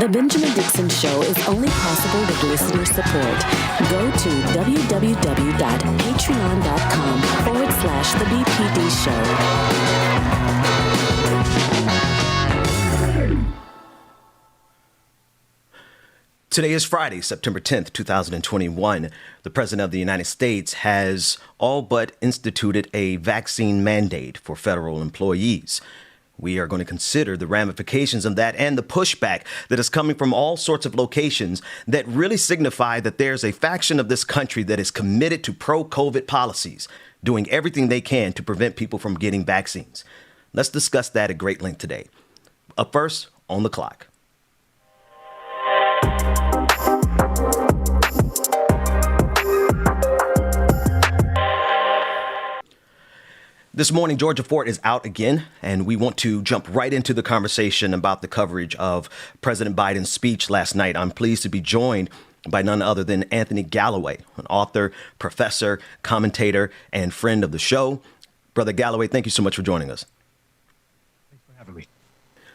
The Benjamin Dixon Show is only possible with listener support. Go to www.patreon.com/The BPD Show. Today is Friday, September 10th, 2021. The President of the United States has all but instituted a vaccine mandate for federal employees. We are going to consider the ramifications of that and the pushback that is coming from all sorts of locations that really signify that there's a faction of this country that is committed to pro-COVID policies, doing everything they can to prevent people from getting vaccines. Let's discuss that at great length today. Up first, on the clock. This morning, Georgia Fort is out again, and we want to jump right into the conversation about the coverage of President Biden's speech last night. I'm pleased to be joined by none other than Anthony Galloway, an author, professor, commentator, and friend of the show. Brother Galloway, thank you so much for joining us. Thanks for having me.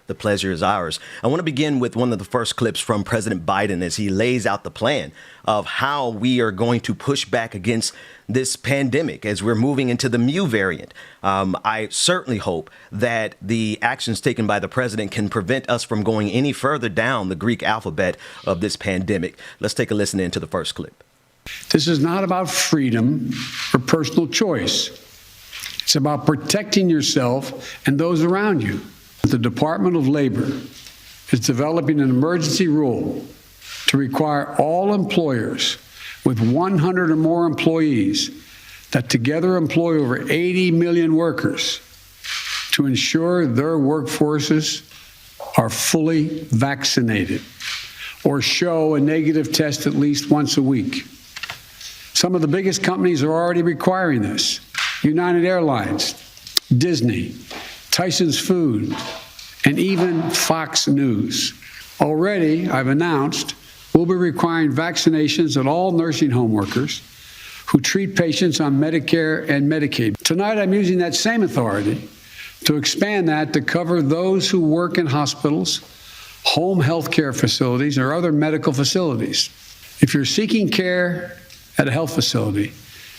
The pleasure is ours. I want to begin with one of the first clips from President Biden as he lays out the plan of how we are going to push back against this pandemic as we're moving into the Mu variant. I certainly hope that the actions taken by the president can prevent us from going any further down the Greek alphabet of this pandemic. Let's take a listen into the first clip. This is not about freedom or personal choice. It's about protecting yourself and those around you. The Department of Labor is developing an emergency rule to require all employers with 100 or more employees that together employ over 80 million workers to ensure their workforces are fully vaccinated or show a negative test at least once a week. Some of the biggest companies are already requiring this. United Airlines, Disney, Tyson's Food, and even Fox News. Already, I've announced, we'll be requiring vaccinations at all nursing home workers who treat patients on Medicare and Medicaid. Tonight, I'm using that same authority to expand that to cover those who work in hospitals, home health care facilities, or other medical facilities. If you're seeking care at a health facility,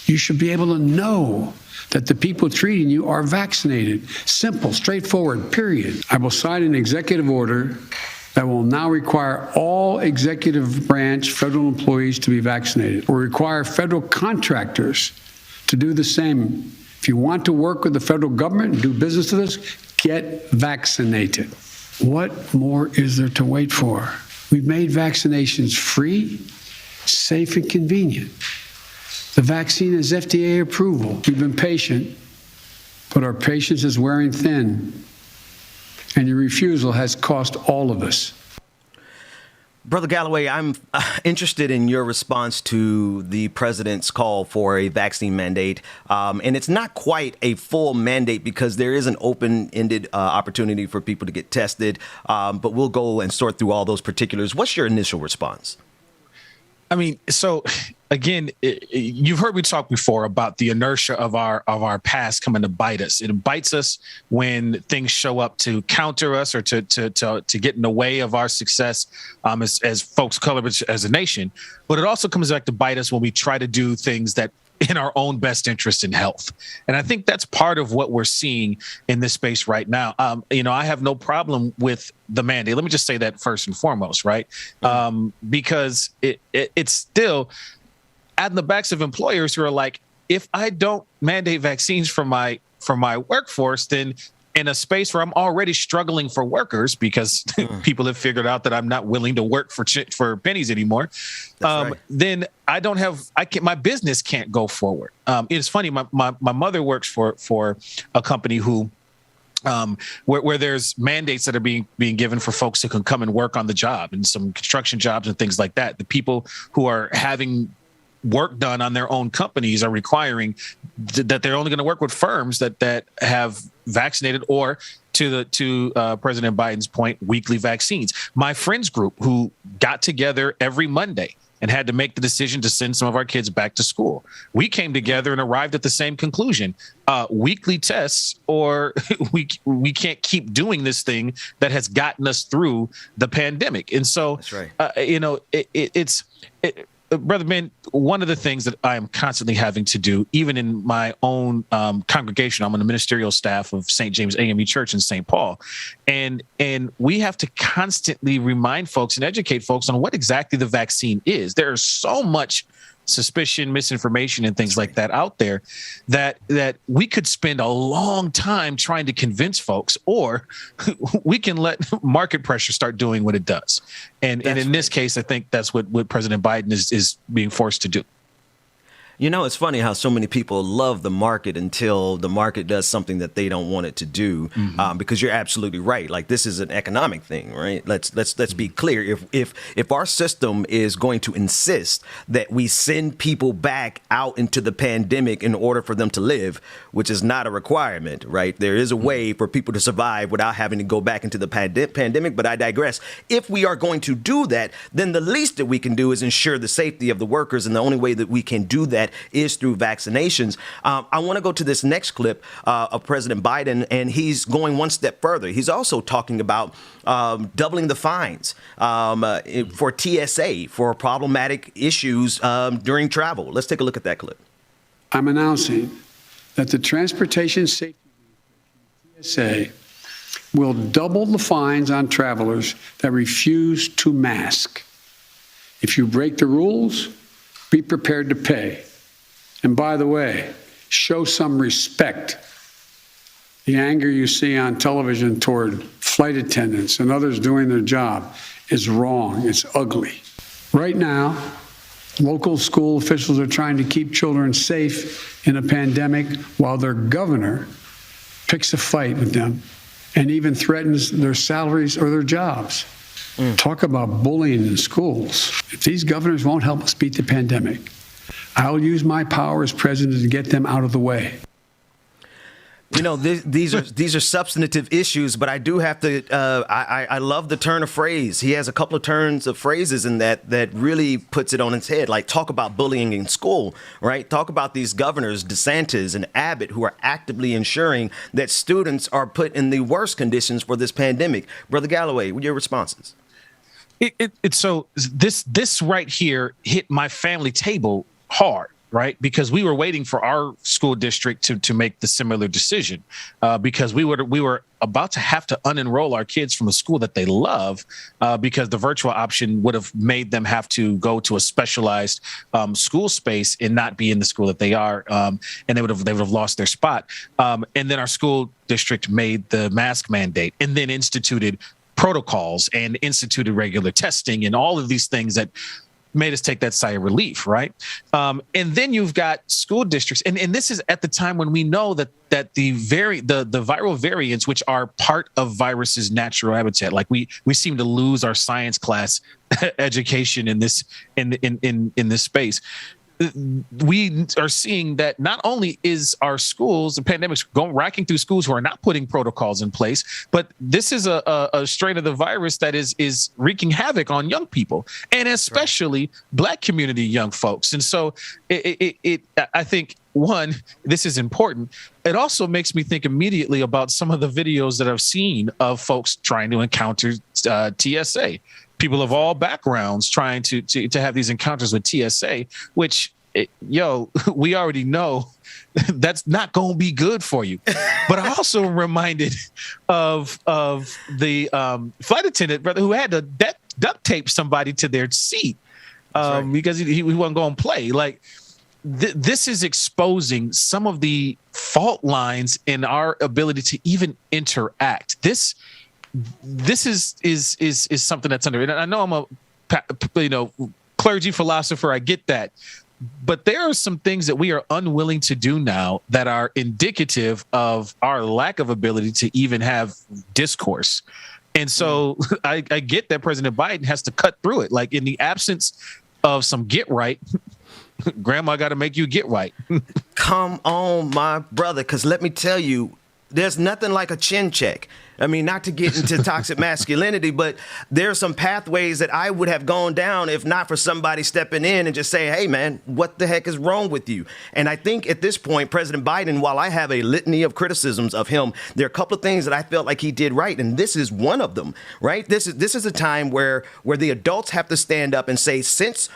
you should be able to know that the people treating you are vaccinated. Simple, straightforward, period. I will sign an executive order that will now require all executive branch federal employees to be vaccinated, or require federal contractors to do the same. If you want to work with the federal government and do business with us, get vaccinated. What more is there to wait for? We've made vaccinations free, safe, and convenient. The vaccine has FDA approval. We've been patient, but our patience is wearing thin, and your refusal has cost all of us. Brother Galloway, I'm interested in your response to the president's call for a vaccine mandate. And it's not quite a full mandate because there is an open-ended opportunity for people to get tested. But we'll go and sort through all those particulars. What's your initial response? I mean, so again, you've heard me talk before about the inertia of our past coming to bite us. It bites us when things show up to counter us or to get in the way of our success as folks of color, as a nation. But it also comes back to bite us when we try to do things that in our own best interest in health. And I think that's part of what we're seeing in this space right now. I have no problem with the mandate. Let me just say that first and foremost, right? Because it's still at the backs of employers who are like, if I don't mandate vaccines for my workforce, then in a space where I'm already struggling for workers because people have figured out that I'm not willing to work for pennies anymore, right. Then my business can't go forward. It's funny. My mother works for a company who, where there's mandates that are being given for folks who can come and work on the job and some construction jobs and things like that. The people who are having work done on their own companies are requiring that they're only going to work with firms that have vaccinated or, to President Biden's point, weekly vaccines. My friends group who got together every Monday and had to make the decision to send some of our kids back to school. We came together and arrived at the same conclusion: weekly tests, or we can't keep doing this thing that has gotten us through the pandemic. And so, that's right. It's Brother Ben, one of the things that I am constantly having to do, even in my own congregation, I'm on the ministerial staff of St. James AME Church in St. Paul, and we have to constantly remind folks and educate folks on what exactly the vaccine is. There's so much suspicion, misinformation, and things like that out there that we could spend a long time trying to convince folks, or we can let market pressure start doing what it does. And in this case, I think that's what President Biden is being forced to do. You know, it's funny how so many people love the market until the market does something that they don't want it to do, because you're absolutely right. Like, this is an economic thing, right? Let's be clear. If our system is going to insist that we send people back out into the pandemic in order for them to live, which is not a requirement, right? There is a way for people to survive without having to go back into the pandemic, but I digress. If we are going to do that, then the least that we can do is ensure the safety of the workers, and the only way that we can do that is through vaccinations. I want to go to this next clip of President Biden, and he's going one step further. He's also talking about doubling the fines for TSA for problematic issues during travel. Let's take a look at that clip. I'm announcing that the Transportation Safety TSA will double the fines on travelers that refuse to mask. If you break the rules, be prepared to pay. And by the way, show some respect. The anger you see on television toward flight attendants and others doing their job is wrong. It's ugly. Right now, local school officials are trying to keep children safe in a pandemic while their governor picks a fight with them and even threatens their salaries or their jobs. Talk about bullying in schools. If these governors won't help us beat the pandemic, I'll use my power as president to get them out of the way. You know, these are substantive issues, but I do have to. I love the turn of phrase. He has a couple of turns of phrases in that really puts it on its head. Like, talk about bullying in school, right? Talk about these governors, DeSantis and Abbott, who are actively ensuring that students are put in the worst conditions for this pandemic. Brother Galloway, what are your responses? So this right here hit my family table hard, right? Because we were waiting for our school district to make the similar decision, because we were about to have to unenroll our kids from a school that they love, because the virtual option would have made them have to go to a specialized school space and not be in the school that they are, and they would have lost their spot. And then our school district made the mask mandate, and then instituted protocols and instituted regular testing and all of these things that made us take that sigh of relief, right? And then you've got school districts, and this is at the time when we know that the viral variants, which are part of viruses' natural habitat, like we seem to lose our science class education in this space. We are seeing that not only is our schools, the pandemic's racking through schools who are not putting protocols in place, but this is a strain of the virus that is wreaking havoc on young people, and especially Black community young folks. And so I think, one, this is important. It also makes me think immediately about some of the videos that I've seen of folks trying to encounter TSA. People of all backgrounds trying to have these encounters with TSA, which, we already know that's not going to be good for you. But I also am reminded of the flight attendant brother who had to duct tape somebody to their seat because he wasn't going to play. Like, this is exposing some of the fault lines in our ability to even interact. This is something that's under. And I know I'm a clergy philosopher. I get that, but there are some things that we are unwilling to do now that are indicative of our lack of ability to even have discourse. And so I get that President Biden has to cut through it. Like, in the absence of some get right, Grandma got to make you get right. Come on, my brother, because let me tell you, there's nothing like a chin check. I mean, not to get into toxic masculinity, but there are some pathways that I would have gone down if not for somebody stepping in and just saying, hey, man, what the heck is wrong with you? And I think at this point, President Biden, while I have a litany of criticisms of him, there are a couple of things that I felt like he did right. And this is one of them, right? This is a time where the adults have to stand up and say, since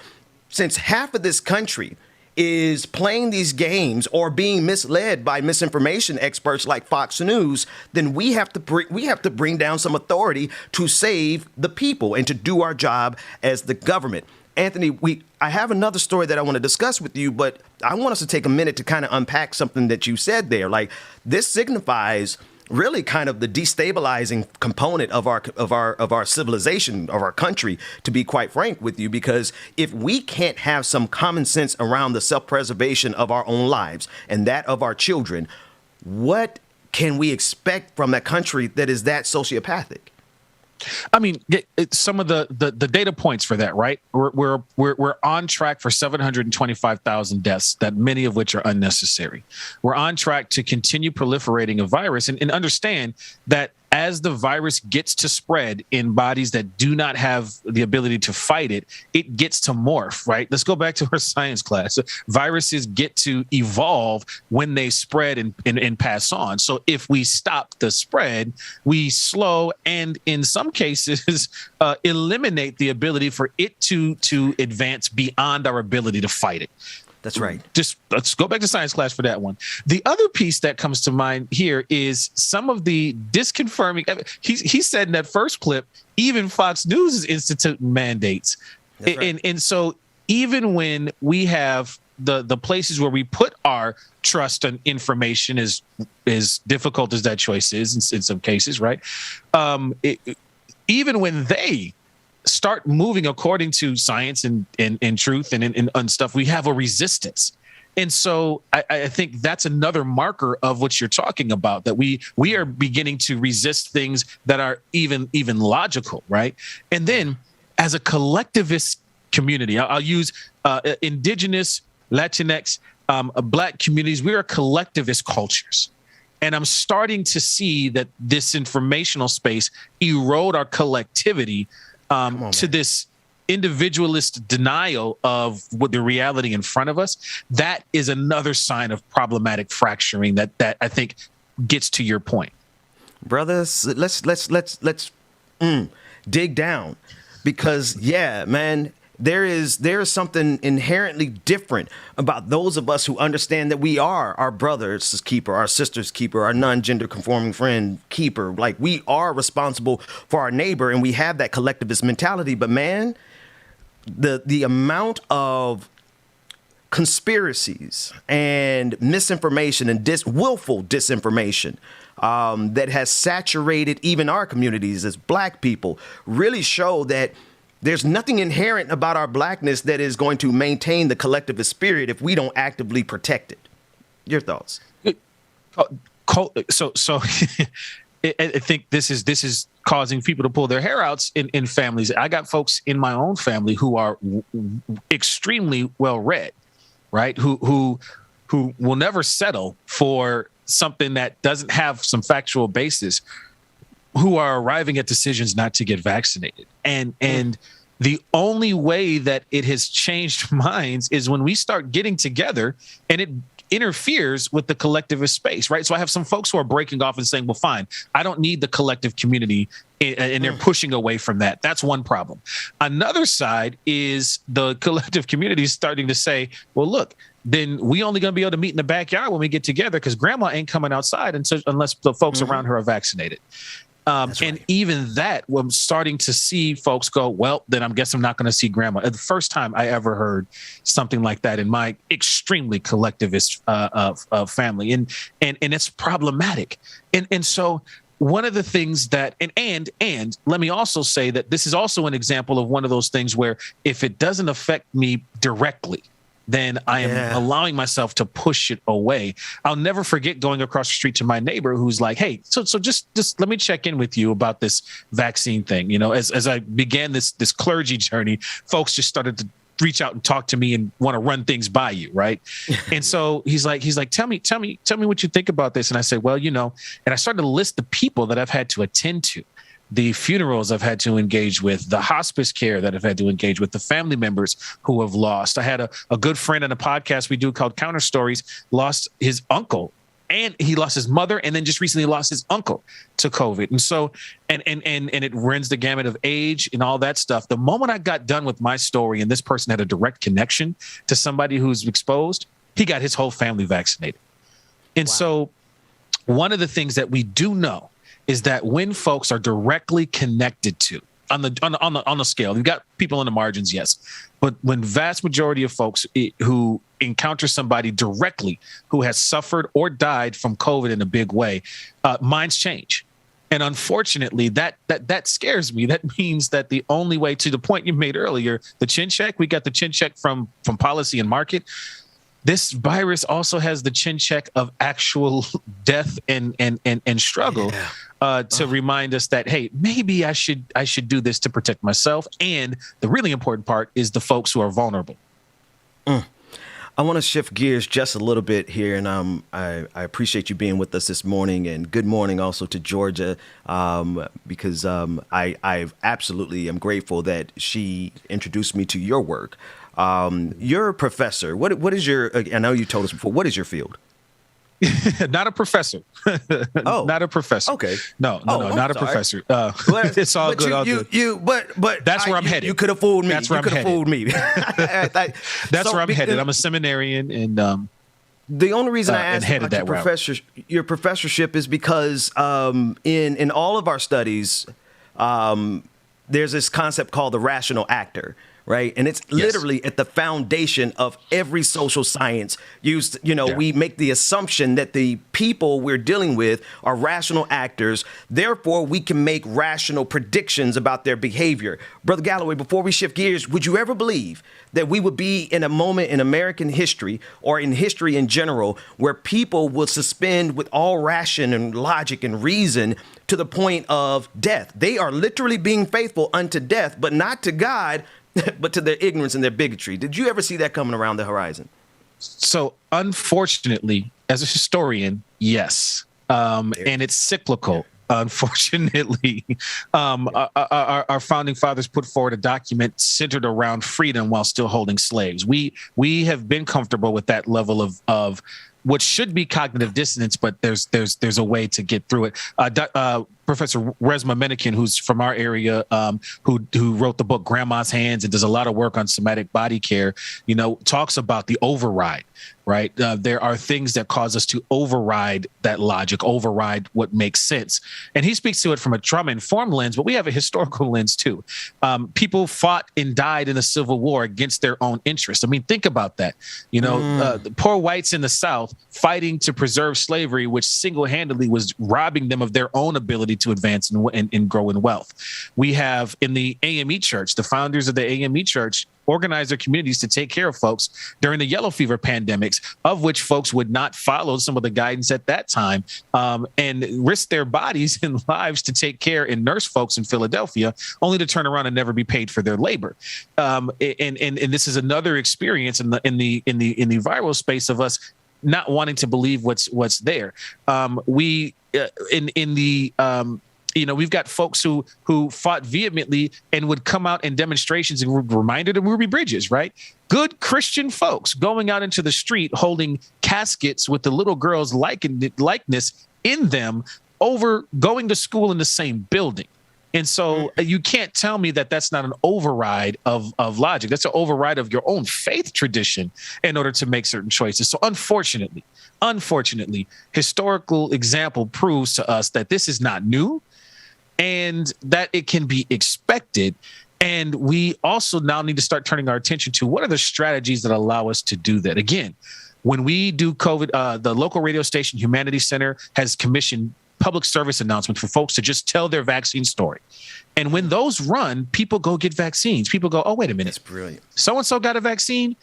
half of this country is playing these games or being misled by misinformation experts like Fox News, then we have to bring down some authority to save the people and to do our job as the government. Anthony, I have another story that I want to discuss with you, but I want us to take a minute to kind of unpack something that you said there. Like, this signifies really kind of the destabilizing component of our civilization, of our country, to be quite frank with you, because if we can't have some common sense around the self-preservation of our own lives and that of our children, what can we expect from a country that is that sociopathic? I mean, some of the data points for that, right? We're on track for 725,000 deaths, that many of which are unnecessary. We're on track to continue proliferating a virus, and understand that as the virus gets to spread in bodies that do not have the ability to fight it, it gets to morph, right? Let's go back to our science class. Viruses get to evolve when they spread and pass on. So if we stop the spread, we slow and in some cases eliminate the ability for it to advance beyond our ability to fight it. That's right. Just let's go back to science class for that one. The other piece that comes to mind here is some of the disconfirming. He said in that first clip, even Fox News is instituting mandates. Right. And so even when we have the places where we put our trust and information, as difficult as that choice is in some cases, right? Even when they start moving according to science and truth and stuff, we have a resistance. And so I think that's another marker of what you're talking about, that we are beginning to resist things that are even logical, right? And then as a collectivist community, I'll use indigenous, Latinx, Black communities, we are collectivist cultures. And I'm starting to see that this informational space erode our collectivity to this individualist denial of what the reality in front of us. That is another sign of problematic fracturing that I think gets to your point. Brothers, let's dig down, because yeah, man, there is something inherently different about those of us who understand that we are our brother's keeper, our sister's keeper, our non-gender conforming friend keeper. Like, we are responsible for our neighbor, and we have that collectivist mentality. But man, the amount of conspiracies and misinformation and willful disinformation that has saturated even our communities as Black people really show that there's nothing inherent about our Blackness that is going to maintain the collectivist spirit if we don't actively protect it. Your thoughts? So I think this is causing people to pull their hair out in families. I got folks in my own family who are extremely well read, right? Who will never settle for something that doesn't have some factual basis, who are arriving at decisions not to get vaccinated. And the only way that it has changed minds is when we start getting together and it interferes with the collectivist space, right? So I have some folks who are breaking off and saying, well, fine, I don't need the collective community, and they're pushing away from that. That's one problem. Another side is the collective community starting to say, well, look, then we only going to be able to meet in the backyard when we get together, because grandma ain't coming outside unless the folks around her are vaccinated. And right. Even that, I'm starting to see folks go, well, then I guess I'm not going to see grandma. The first time I ever heard something like that in my extremely collectivist family. And it's problematic. And so one of the things that, and let me also say that this is also an example of one of those things where if it doesn't affect me directly, then I am allowing myself to push it away. I'll never forget going across the street to my neighbor who's like, hey, so just let me check in with you about this vaccine thing. You know, as I began this clergy journey, folks just started to reach out and talk to me and want to run things by you, right? And so he's like, tell me what you think about this. And I said, well, and I started to list the people that I've had to attend to, the funerals I've had to engage with, the hospice care that I've had to engage with, the family members who have lost. I had a good friend on a podcast we do called Counter Stories, lost his uncle, and he lost his mother, and then just recently lost his uncle to COVID. And so, and it runs the gamut of age and all that stuff. The moment I got done with my story and this person had a direct connection to somebody who's exposed, he got his whole family vaccinated. And so one of the things that we do know is that when folks are directly connected to, on the scale, you've got people on the margins, yes, but when vast majority of folks who encounter somebody directly who has suffered or died from COVID in a big way, minds change. And unfortunately, that scares me. That means that the only way, to the point you made earlier, the chin check, we got the chin check from policy and market. This virus also has the chin check of actual death and struggle to remind us that, hey, maybe I should do this to protect myself. And the really important part is the folks who are vulnerable. I want to shift gears just a little bit here, and I appreciate you being with us this morning, and good morning also to Georgia, because I absolutely am grateful that she introduced me to your work. You're a professor. What is your? I know you told us before. What is your field? Not a professor. Not a professor. Okay. No, not a professor. It's all good. But that's where I'm headed. You could have fooled me. That's where I'm headed. Fooled me. That's where I'm headed. I'm a seminarian, and the only reason I asked about your professorship is because in all of our studies, there's this concept called the rational actor. Right. And it's literally at the foundation of every social science used. We make the assumption that the people we're dealing with are rational actors. Therefore, we can make rational predictions about their behavior. Brother Galloway, before we shift gears, would you ever believe that we would be in a moment in American history or in history in general where people will suspend with all ration and logic and reason to the point of death? They are literally being faithful unto death, but not to God, but to their ignorance and their bigotry. Did you ever see that coming around the horizon? So unfortunately, as a historian, yes. And it's cyclical. Unfortunately, our founding fathers put forward a document centered around freedom while still holding slaves. We have been comfortable with that level of what should be cognitive dissonance, but there's a way to get through it. Professor Resma Menikin, who's from our area, who wrote the book Grandma's Hands and does a lot of work on somatic body care, talks about the override, right? There are things that cause us to override that logic, override what makes sense. And he speaks to it from a trauma-informed lens, but we have a historical lens too. People fought and died in the Civil War against their own interests. I mean, think about that. The poor whites in the South fighting to preserve slavery, which single-handedly was robbing them of their own ability to advance and grow in wealth. We have in the AME Church, the founders of the AME Church organize their communities to take care of folks during the yellow fever pandemics, of which folks would not follow some of the guidance at that time, and risk their bodies and lives to take care and nurse folks in Philadelphia, only to turn around and never be paid for their labor. And this is another experience in the viral space of us not wanting to believe what's there. We've got folks who fought vehemently and would come out in demonstrations and were reminded of Ruby Bridges, right? Good Christian folks going out into the street holding caskets with the little girl's likeness in them over going to school in the same building. And so you can't tell me that that's not an override of logic. That's an override of your own faith tradition in order to make certain choices. So unfortunately, historical example proves to us that this is not new and that it can be expected. And we also now need to start turning our attention to what are the strategies that allow us to do that. Again, when we do COVID, the local radio station Humanities Center has commissioned public service announcements for folks to just tell their vaccine story. And when those run, people go get vaccines. People go, oh, wait a minute. That's brilliant. So-and-so got a vaccine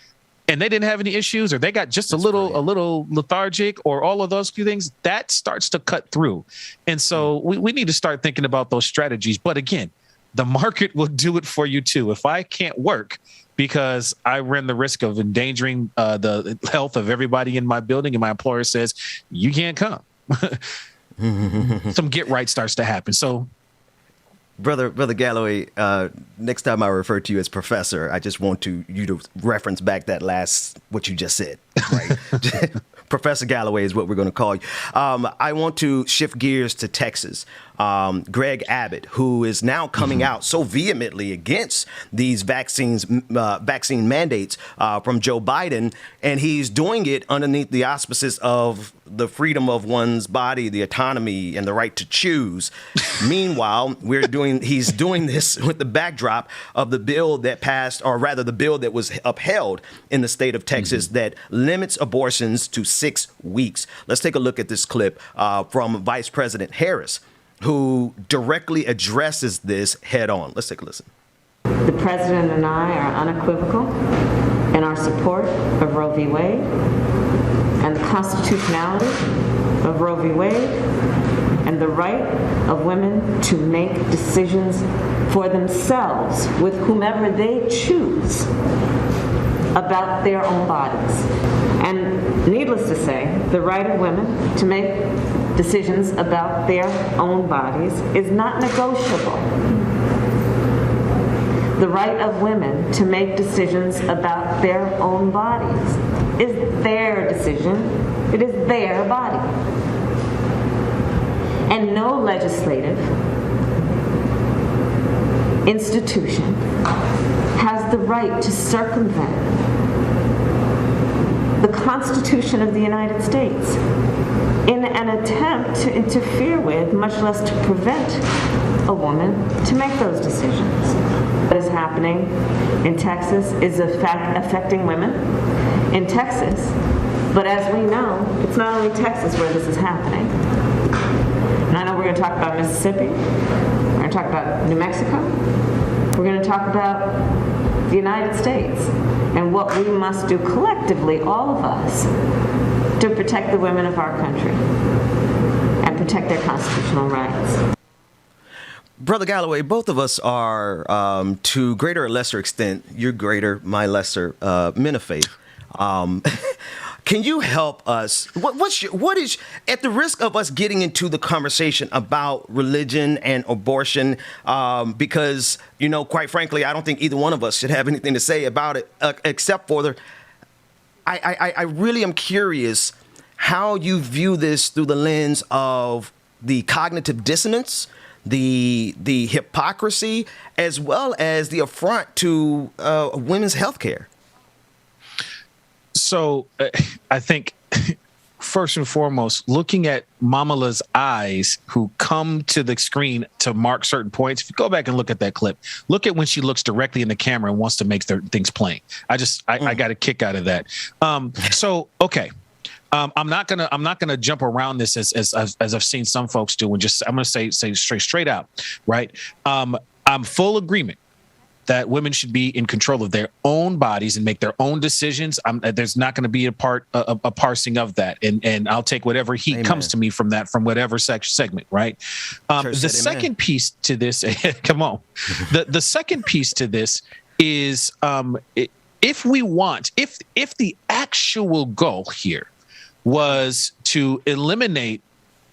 and they didn't have any issues, or they got just a little lethargic, or all of those few things. That starts to cut through. And so we need to start thinking about those strategies. But again, the market will do it for you too. If I can't work because I ran the risk of endangering the health of everybody in my building, and my employer says, you can't come, some get right starts to happen. So, Brother Galloway, next time I refer to you as professor, I just want you to reference back that what you just said, right? Professor Galloway is what we're going to call you. I want to shift gears to Texas. Greg Abbott, who is now coming out so vehemently against these vaccine mandates from Joe Biden, and he's doing it underneath the auspices of the freedom of one's body, the autonomy, and the right to choose. Meanwhile, he's doing this with the backdrop of the bill that passed, or rather the bill that was upheld in the state of Texas that limits abortions to 6 weeks. Let's take a look at this clip from Vice President Harris, who directly addresses this head on. Let's take a listen. The President and I are unequivocal in our support of Roe v. Wade and the constitutionality of Roe v. Wade and the right of women to make decisions for themselves with whomever they choose about their own bodies. And needless to say, the right of women to make decisions about their own bodies is not negotiable. The right of women to make decisions about their own bodies is their decision. It is their body. And no legislative institution has the right to circumvent the Constitution of the United States in an attempt to interfere with, much less to prevent, a woman to make those decisions. What is happening in Texas is affecting women in Texas, but as we know, it's not only Texas where this is happening. And I know we're going to talk about Mississippi, we're going to talk about New Mexico, we're going to talk about the United States and what we must do collectively, all of us, to protect the women of our country and protect their constitutional rights. Brother Galloway, both of us are, to greater or lesser extent, you're greater, my lesser, men of faith. Can you help us? What is, at the risk of us getting into the conversation about religion and abortion, because, quite frankly, I don't think either one of us should have anything to say about it, except for I really am curious how you view this through the lens of the cognitive dissonance, the hypocrisy, as well as the affront to women's health care. So I think first and foremost, looking at Mamala's eyes who come to the screen to mark certain points. If you go back and look at that clip, look at when she looks directly in the camera and wants to make things plain. I got a kick out of that. Okay. I'm not gonna jump around this as I've seen some folks do, and I'm gonna say straight out, right? I'm full agreement that women should be in control of their own bodies and make their own decisions. There's not going to be a parsing of that, and I'll take whatever heat Amen. Comes to me from whatever segment, right? The second piece to this, come on, the second piece to this is if the actual goal here was to eliminate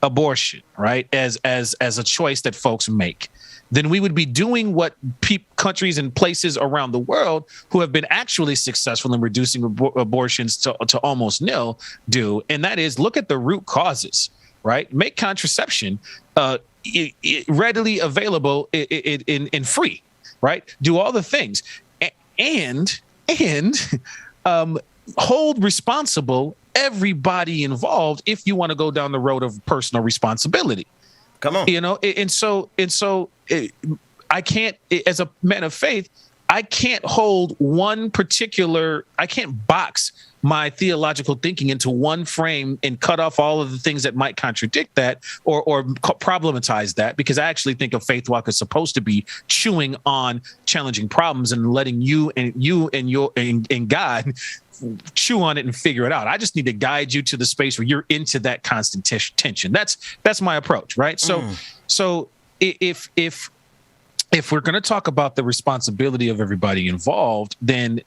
abortion, right, as a choice that folks make, then we would be doing what countries and places around the world who have been actually successful in reducing abortions to almost nil do. And that is, look at the root causes, right? Make contraception readily available in free, right? Do all the things and hold responsible everybody involved if you want to go down the road of personal responsibility. Come on. And so I can't, as a man of faith, I can't box my theological thinking into one frame and cut off all of the things that might contradict that or problematize that, because I actually think a faith walk is supposed to be chewing on challenging problems and letting you and God chew on it and figure it out. I just need to guide you to the space where you're into that constant tension. That's my approach, right? So if if we're going to talk about the responsibility of everybody involved, then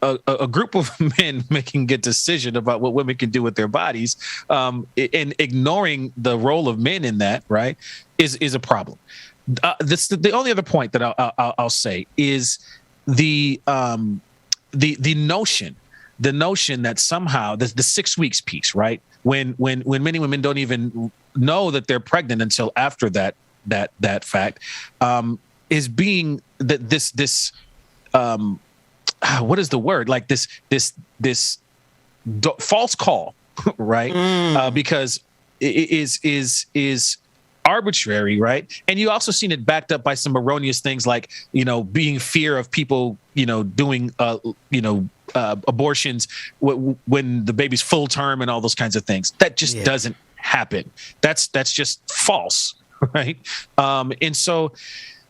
a group of men making a decision about what women can do with their bodies, and ignoring the role of men in that, right, is a problem. The only other point that I'll say is the notion that somehow the 6 weeks piece, right, when many women don't even know that they're pregnant until after that fact, is being that this what is the word, like this false call, right? Because it is arbitrary, right? And you also seen it backed up by some erroneous things, like, being fear of people, doing abortions when the baby's full term and all those kinds of things. That just doesn't happen. That's just false, right? And so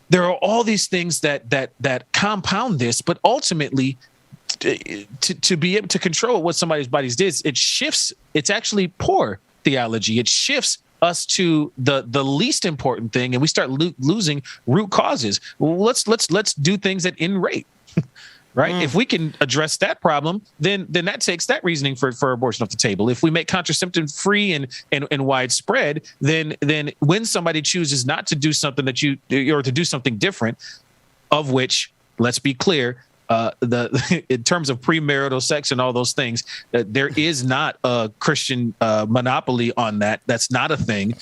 there are all these things that compound this, but ultimately, to be able to control what somebody's bodies did, it shifts. It's actually poor theology. It shifts us to the least important thing, and we start losing root causes. Well, let's do things at end rate. Right. If we can address that problem, then that takes that reasoning for abortion off the table. If we make contraceptive free and widespread, then when somebody chooses not to do something or to do something different, of which, let's be clear, in terms of premarital sex and all those things, there is not a Christian monopoly on that. That's not a thing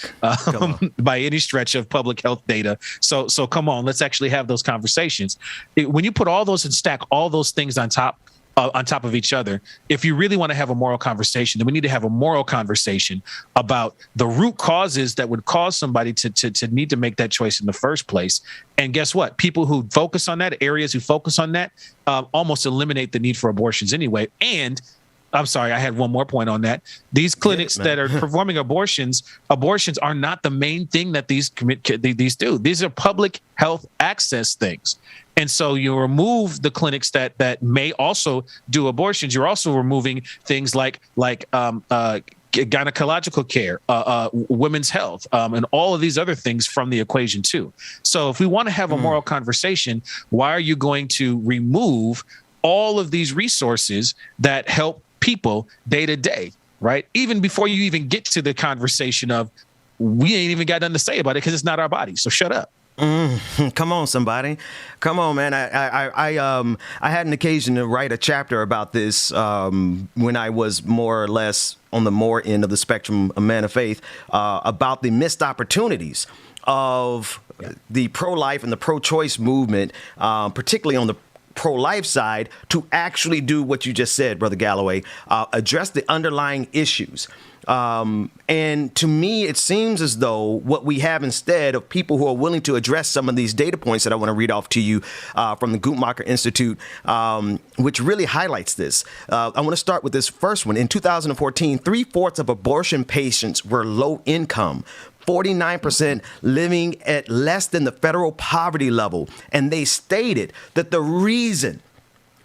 by any stretch of public health data. So come on, let's actually have those conversations. When you put all those and stack all those things on top of each other, if you really want to have a moral conversation, then we need to have a moral conversation about the root causes that would cause somebody to need to make that choice in the first place. And guess what? People who focus on that, areas who focus on that, almost eliminate the need for abortions anyway. And I'm sorry, I had one more point on that. These clinics that are performing abortions are not the main thing that these do. These are public health access things. And so you remove the clinics that may also do abortions. You're also removing things like gynecological care, women's health, and all of these other things from the equation too. So if we want to have a moral conversation, why are you going to remove all of these resources that help people day to day, right? Even before you even get to the conversation of, we ain't even got nothing to say about it because it's not our body. So shut up. Come on, somebody. Come on, man. I had an occasion to write a chapter about this when I was more or less on the more end of the spectrum of man of faith, about the missed opportunities of the pro-life and the pro-choice movement, particularly on the pro-life side, to actually do what you just said, Brother Galloway, address the underlying issues. And to me, it seems as though what we have instead of people who are willing to address some of these data points that I want to read off to you from the Guttmacher Institute, which really highlights this. I want to start with this first one. In 2014, 3/4 of abortion patients were low income. 49% living at less than the federal poverty level. And they stated that the reason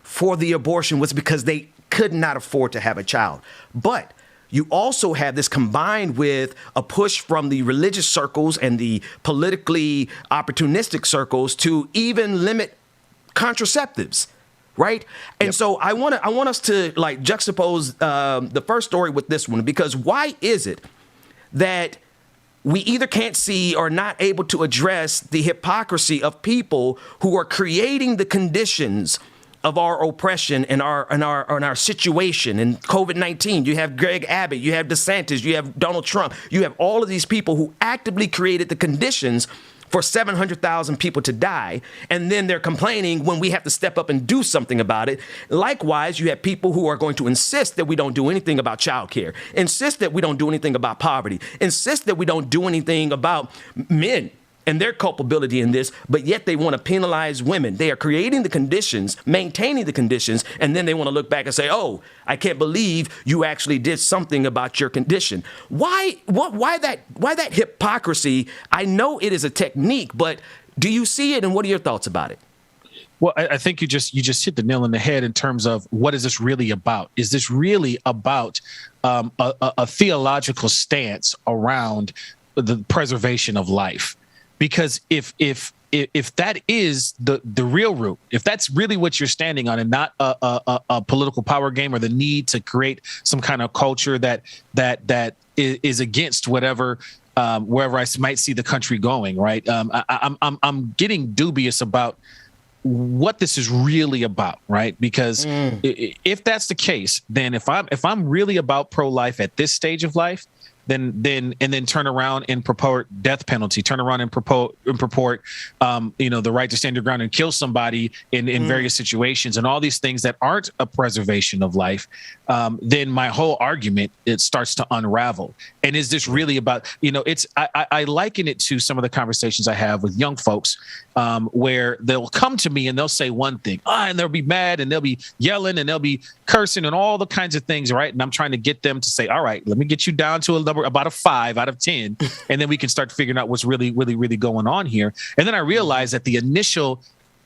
for the abortion was because they could not afford to have a child. But you also have this combined with a push from the religious circles and the politically opportunistic circles to even limit contraceptives. Right. And so I want us to like juxtapose the first story with this one, because why is it that we either can't see or not able to address the hypocrisy of people who are creating the conditions of our oppression and our situation in COVID-19? You have Greg Abbott, you have DeSantis, you have Donald Trump, you have all of these people who actively created the conditions for 700,000 people to die, and then they're complaining when we have to step up and do something about it. Likewise, you have people who are going to insist that we don't do anything about childcare, insist that we don't do anything about poverty, insist that we don't do anything about men and their culpability in this, but yet they want to penalize women. They are creating the conditions, maintaining the conditions, and then they want to look back and say, oh, I can't believe you actually did something about your condition. Why that hypocrisy? I know it is a technique, but do you see it, and what are your thoughts about it? Well, I think you just hit the nail on the head in terms of what is this really about? Is this really about a theological stance around the preservation of life? Because if if that is the real root, if that's really what you're standing on, and not a political power game or the need to create some kind of culture that is against whatever wherever I might see the country going, right? I'm getting dubious about what this is really about, right? Because if that's the case, then if I'm really about pro-life at this stage of life, then turn around and purport death penalty, turn around and purport the right to stand your ground and kill somebody in various situations, and all these things that aren't a preservation of life, then my whole argument, it starts to unravel. And is this really about, I liken it to some of the conversations I have with young folks, where they'll come to me and they'll say one thing, and they'll be mad and they'll be yelling and they'll be cursing and all the kinds of things, right? And I'm trying to get them to say, all right, let me get you down to a number about a 5 out of 10, and then we can start figuring out what's really going on here. And then I realized that the initial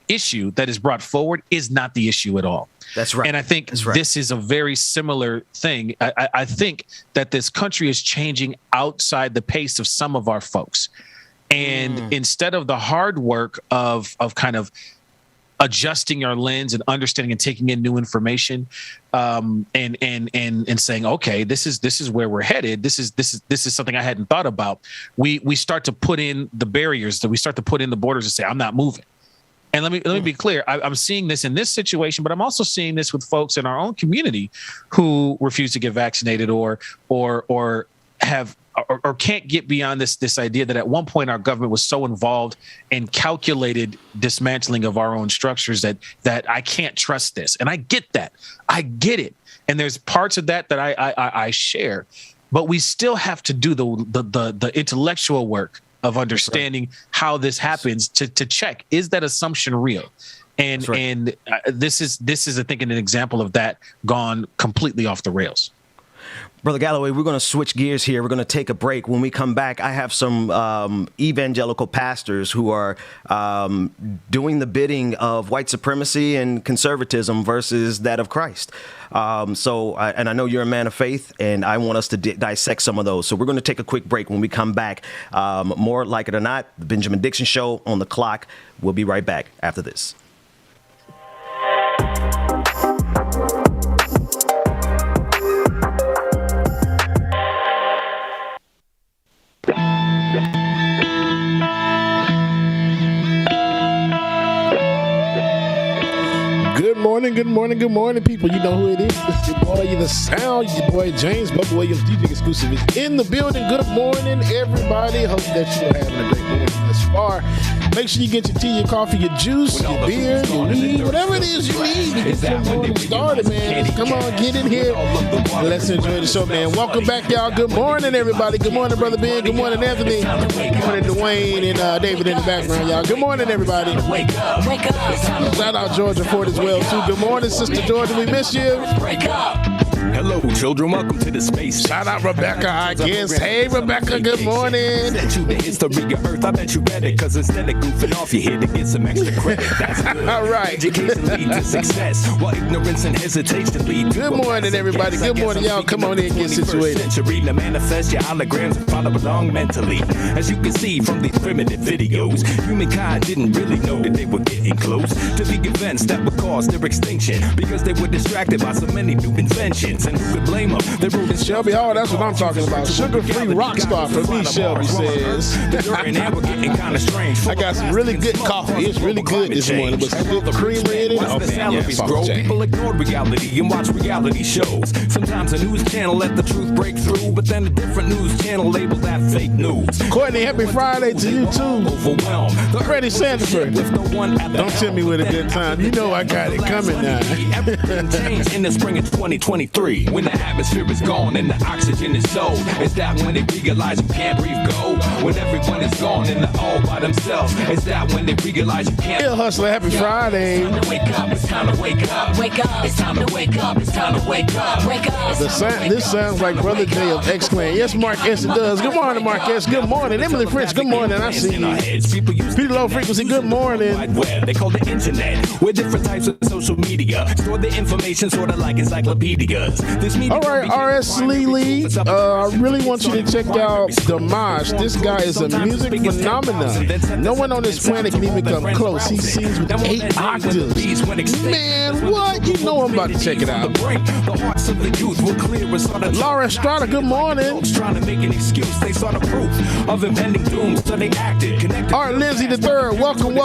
issue that is brought forward is not the issue at all. That's right. And I think this is a very similar thing. I think that this country is changing outside the pace of some of our folks. And instead of the hard work of kind of adjusting our lens and understanding and taking in new information, and saying, okay, this is where we're headed. This is something I hadn't thought about. We start to put in the barriers, that we start to put in the borders and say, I'm not moving. And let me be clear. I'm seeing this in this situation, but I'm also seeing this with folks in our own community who refuse to get vaccinated or have or can't get beyond this idea that at one point our government was so involved in calculated dismantling of our own structures that I can't trust this. And I get that. I get it. And there's parts of that I share, but we still have to do the intellectual work of understanding how this happens to check, is that assumption real? And this is I think an example of that gone completely off the rails. Brother Galloway, we're going to switch gears here. We're going to take a break. When we come back, I have some evangelical pastors who are doing the bidding of white supremacy and conservatism versus that of Christ. And I know you're a man of faith, and I want us to dissect some of those. So we're going to take a quick break. When we come back, more Like It or Not, the Benjamin Dixon Show on the clock. We'll be right back after this. Good morning, people. You know who it is. It's your boy, The Sound. Your boy, James Bubba Williams, DJ Exclusive, is in the building. Good morning, everybody. Hope that you're having a great morning thus far. Make sure you get your tea, your coffee, your juice, your beer, your weed, whatever it is you need to get your morning started, man. Come on, get in here and let's enjoy the show, man. Welcome back, y'all. Good morning, everybody. Good morning, Brother Ben. Good morning, Anthony. Good morning, Dwayne and David in the background, y'all. Good morning, everybody. Wake up. Shout out Georgia Ford as well, too. Good morning, Sister Georgia. We miss you. Wake up. Hello, children. Welcome to the space. Shout out Rebecca, I guess. Hey, Rebecca, good morning. Sent you the history of Earth. I bet you read it, because instead of goofing off, you're here to get some extra credit. That's good. All right. Education leads to success, while ignorance and hesitation lead to good morning, everybody. Good morning, y'all. Come on in and get situated. Century to manifest your holograms and follow along mentally. As you can see from these primitive videos, humankind didn't really know that they were getting close to the events that would cause their extinction, because they were distracted by so many new inventions. And who could blame them? They wrote in Shelby Hall, that's what I'm talking about. Sugar-free rock star for me, Shelby says. I got some really good coffee. It's really good this morning with some good creamer in it. Oh, man, people ignored reality and watch reality shows. Sometimes a news channel let the truth break through, but then a different news channel labeled that fake news. Courtney, happy Friday to you too. Overwhelmed. Freddie Sandiford. Don't tell me with a good time. You know I got it coming now. Everything changed in the spring of 2023. When the atmosphere is gone and the oxygen is sold, is that when they realize you can't breathe gold? When everyone is gone and they're all by themselves, is that when they realize you can't? Hill Hustler, happy Friday. It's time to wake up, it's time to wake up. Wake up, it's time to wake up, it's time to wake up. Wake up. This sounds like Brother J of X-Clan. Yes, Marquez, it does. Good morning, Marquez. Good morning. Emily French, good morning. I see you. Peter Low Frequency, good morning. They call the internet, where different types of social social media. Store the information sort of like encyclopedias. This media All right, R.S. Lee, I really want you to check out Damage. This guy is a music phenomenon. No one on this planet can even come close. He sings with 8 octaves. Man, what? You know I'm about to check it out. Laura Estrada, good morning. Trying to make an excuse, they saw the proof of impending doom, so they acted. Art Lindsay the third, welcome.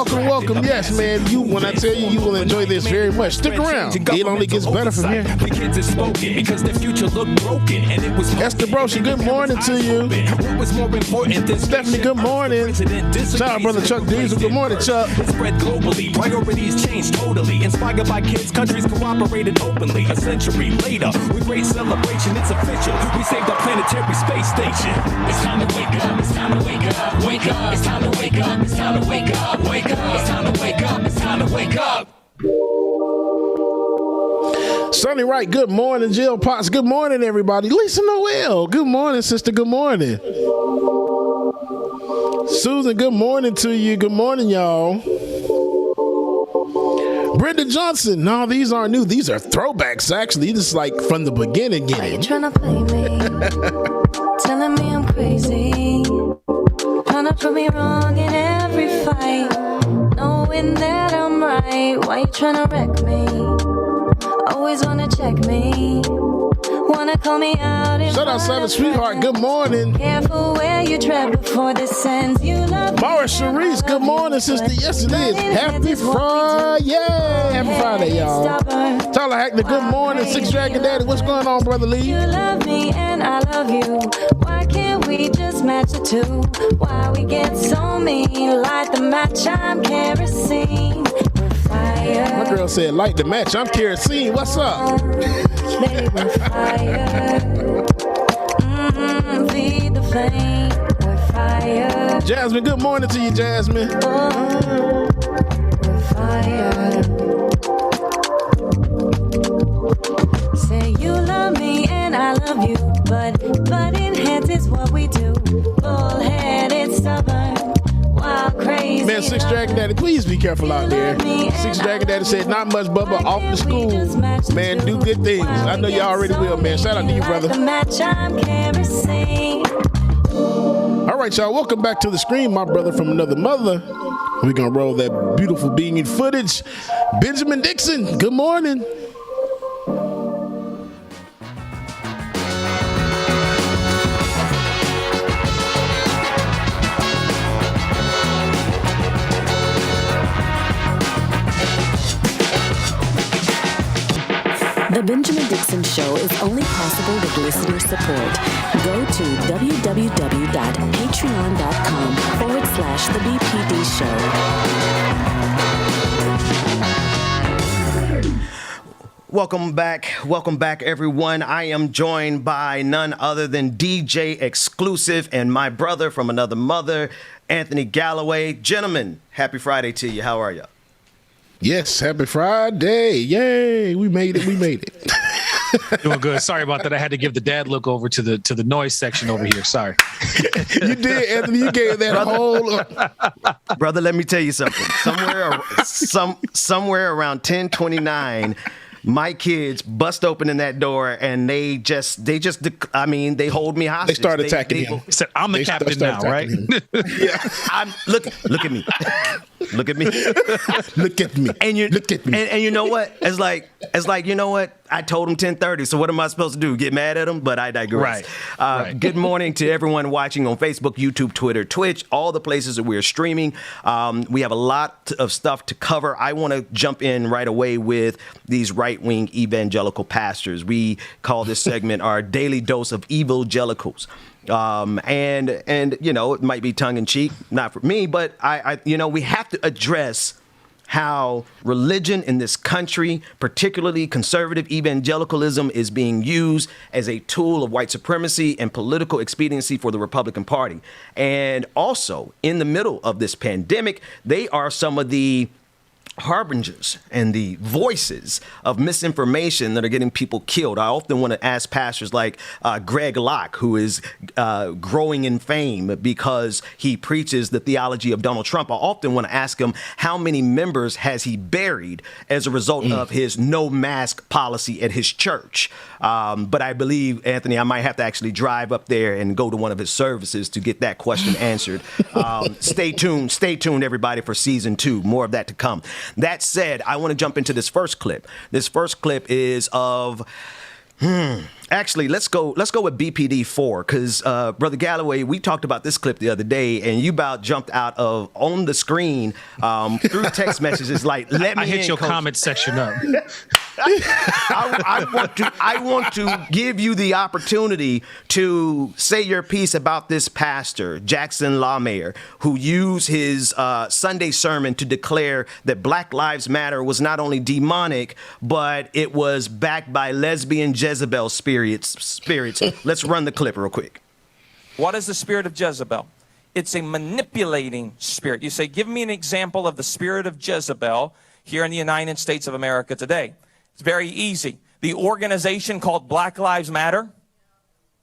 Yes, man, when I tell you, you will enjoy this very much. Stick around. It only gets better from here. The kids have spoken because their future looked broken, and it was Esther Broshi, good morning to you. What was more important than Stephanie, good morning. Shout out, brother Chuck Diesel. Good morning, Chuck. It spread globally. Priorities changed totally. Inspired by kids, countries cooperated openly. A century later, with great celebration, it's official. We saved our planetary space station. It's time to wake up. It's time to wake up. Wake up. It's time to wake up. It's time to wake up. Wake up. It's time to wake up. It's time to wake up. Sonny Wright, good morning. Jill Potts, good morning, everybody. Lisa Noel, good morning, sister. Good morning. Susan, good morning to you. Good morning, y'all. Brenda Johnson, no, these aren't new. These are throwbacks, actually. This is like from the beginning. Are you trying to play me? Telling me I'm crazy. Trying to prove me wrong in every fight. Knowing that I'm right. Why you trying to wreck me? Always wanna check me. Wanna call me out. Shut up, Savage Sweetheart. Good morning. Careful where you tread before this ends. You love Mara Sharice, good morning, sister. Yes, it is. Happy Friday. Happy Friday, y'all. Tyler Hackney, good morning. Six Dragon Daddy, what's going on, Brother Lee? You love me and I love you. Why can't we just match the two? Why we get so mean? Light the match, I'm kerosene. My girl said, light the match. I'm kerosene. What's up? Baby, we're fire. Feed the flame. We're fire. Jasmine, good morning to you, Jasmine. Oh, we're fire. Say you love me and I love you, but butting heads is what we do. Bullheaded, stubborn. Crazy. Man, Six Dragon Daddy, please be careful out there. Six Dragon Daddy said, not much, Bubba, off the school. Man, do good things. I know you already will, man. Shout out to you, brother. All right, y'all, welcome back to the screen, my brother from another mother. We're going to roll that beautiful being footage. Benjamin Dixon, good morning. The Benjamin Dixon Show is only possible with listener support. Go to www.patreon.com/The BPD Show. Welcome back, everyone. I am joined by none other than DJ Exclusive and my brother from another mother, Anthony Galloway. Gentlemen, happy Friday to you. How are you? Yes, happy Friday. Yay, we made it. Doing good. Sorry about that. I had to give the dad look over to the noise section over here. Sorry. You did, Anthony. You gave that whole... Brother, let me tell you something. Somewhere around 10:29, my kids bust open in that door and they hold me hostage. They start attacking him. He said, I'm the captain now, right? Yeah. Look at me. Look at me. Look at me. Look at me. And you know what? It's like, you know what? I told him 10:30. So what am I supposed to do? Get mad at him? But I digress. Right. Good morning to everyone watching on Facebook, YouTube, Twitter, Twitch, all the places that we're streaming. We have a lot of stuff to cover. I want to jump in right away with these right-wing evangelical pastors. We call this segment our daily dose of evangelicals. And you know, it might be tongue in cheek, not for me, but I we have to address how religion in this country, particularly conservative evangelicalism, is being used as a tool of white supremacy and political expediency for the Republican Party. And also, in the middle of this pandemic, they are some of the harbingers and the voices of misinformation that are getting people killed. I often want to ask pastors like Greg Locke, who is growing in fame because he preaches the theology of Donald Trump. I often want to ask him, how many members has he buried as a result of his no mask policy at his church? But I believe, Anthony, I might have to actually drive up there and go to one of his services to get that question answered. Stay tuned, everybody, for season 2. More of that to come. That said, I want to jump into this first clip. This first clip is of, actually, let's go with BPD 4, because Brother Galloway, we talked about this clip the other day, and you about jumped out of on the screen through text messages like, "Let me I hit in, your Coach." comment section up. I want to give you the opportunity to say your piece about this pastor, Jackson Lawmayer, who used his Sunday sermon to declare that Black Lives Matter was not only demonic, but it was backed by lesbian Jezebel spirits. Let's run the clip real quick. What is the spirit of Jezebel? It's a manipulating spirit. You say, give me an example of the spirit of Jezebel here in the United States of America today. It's very easy. The organization called Black Lives Matter,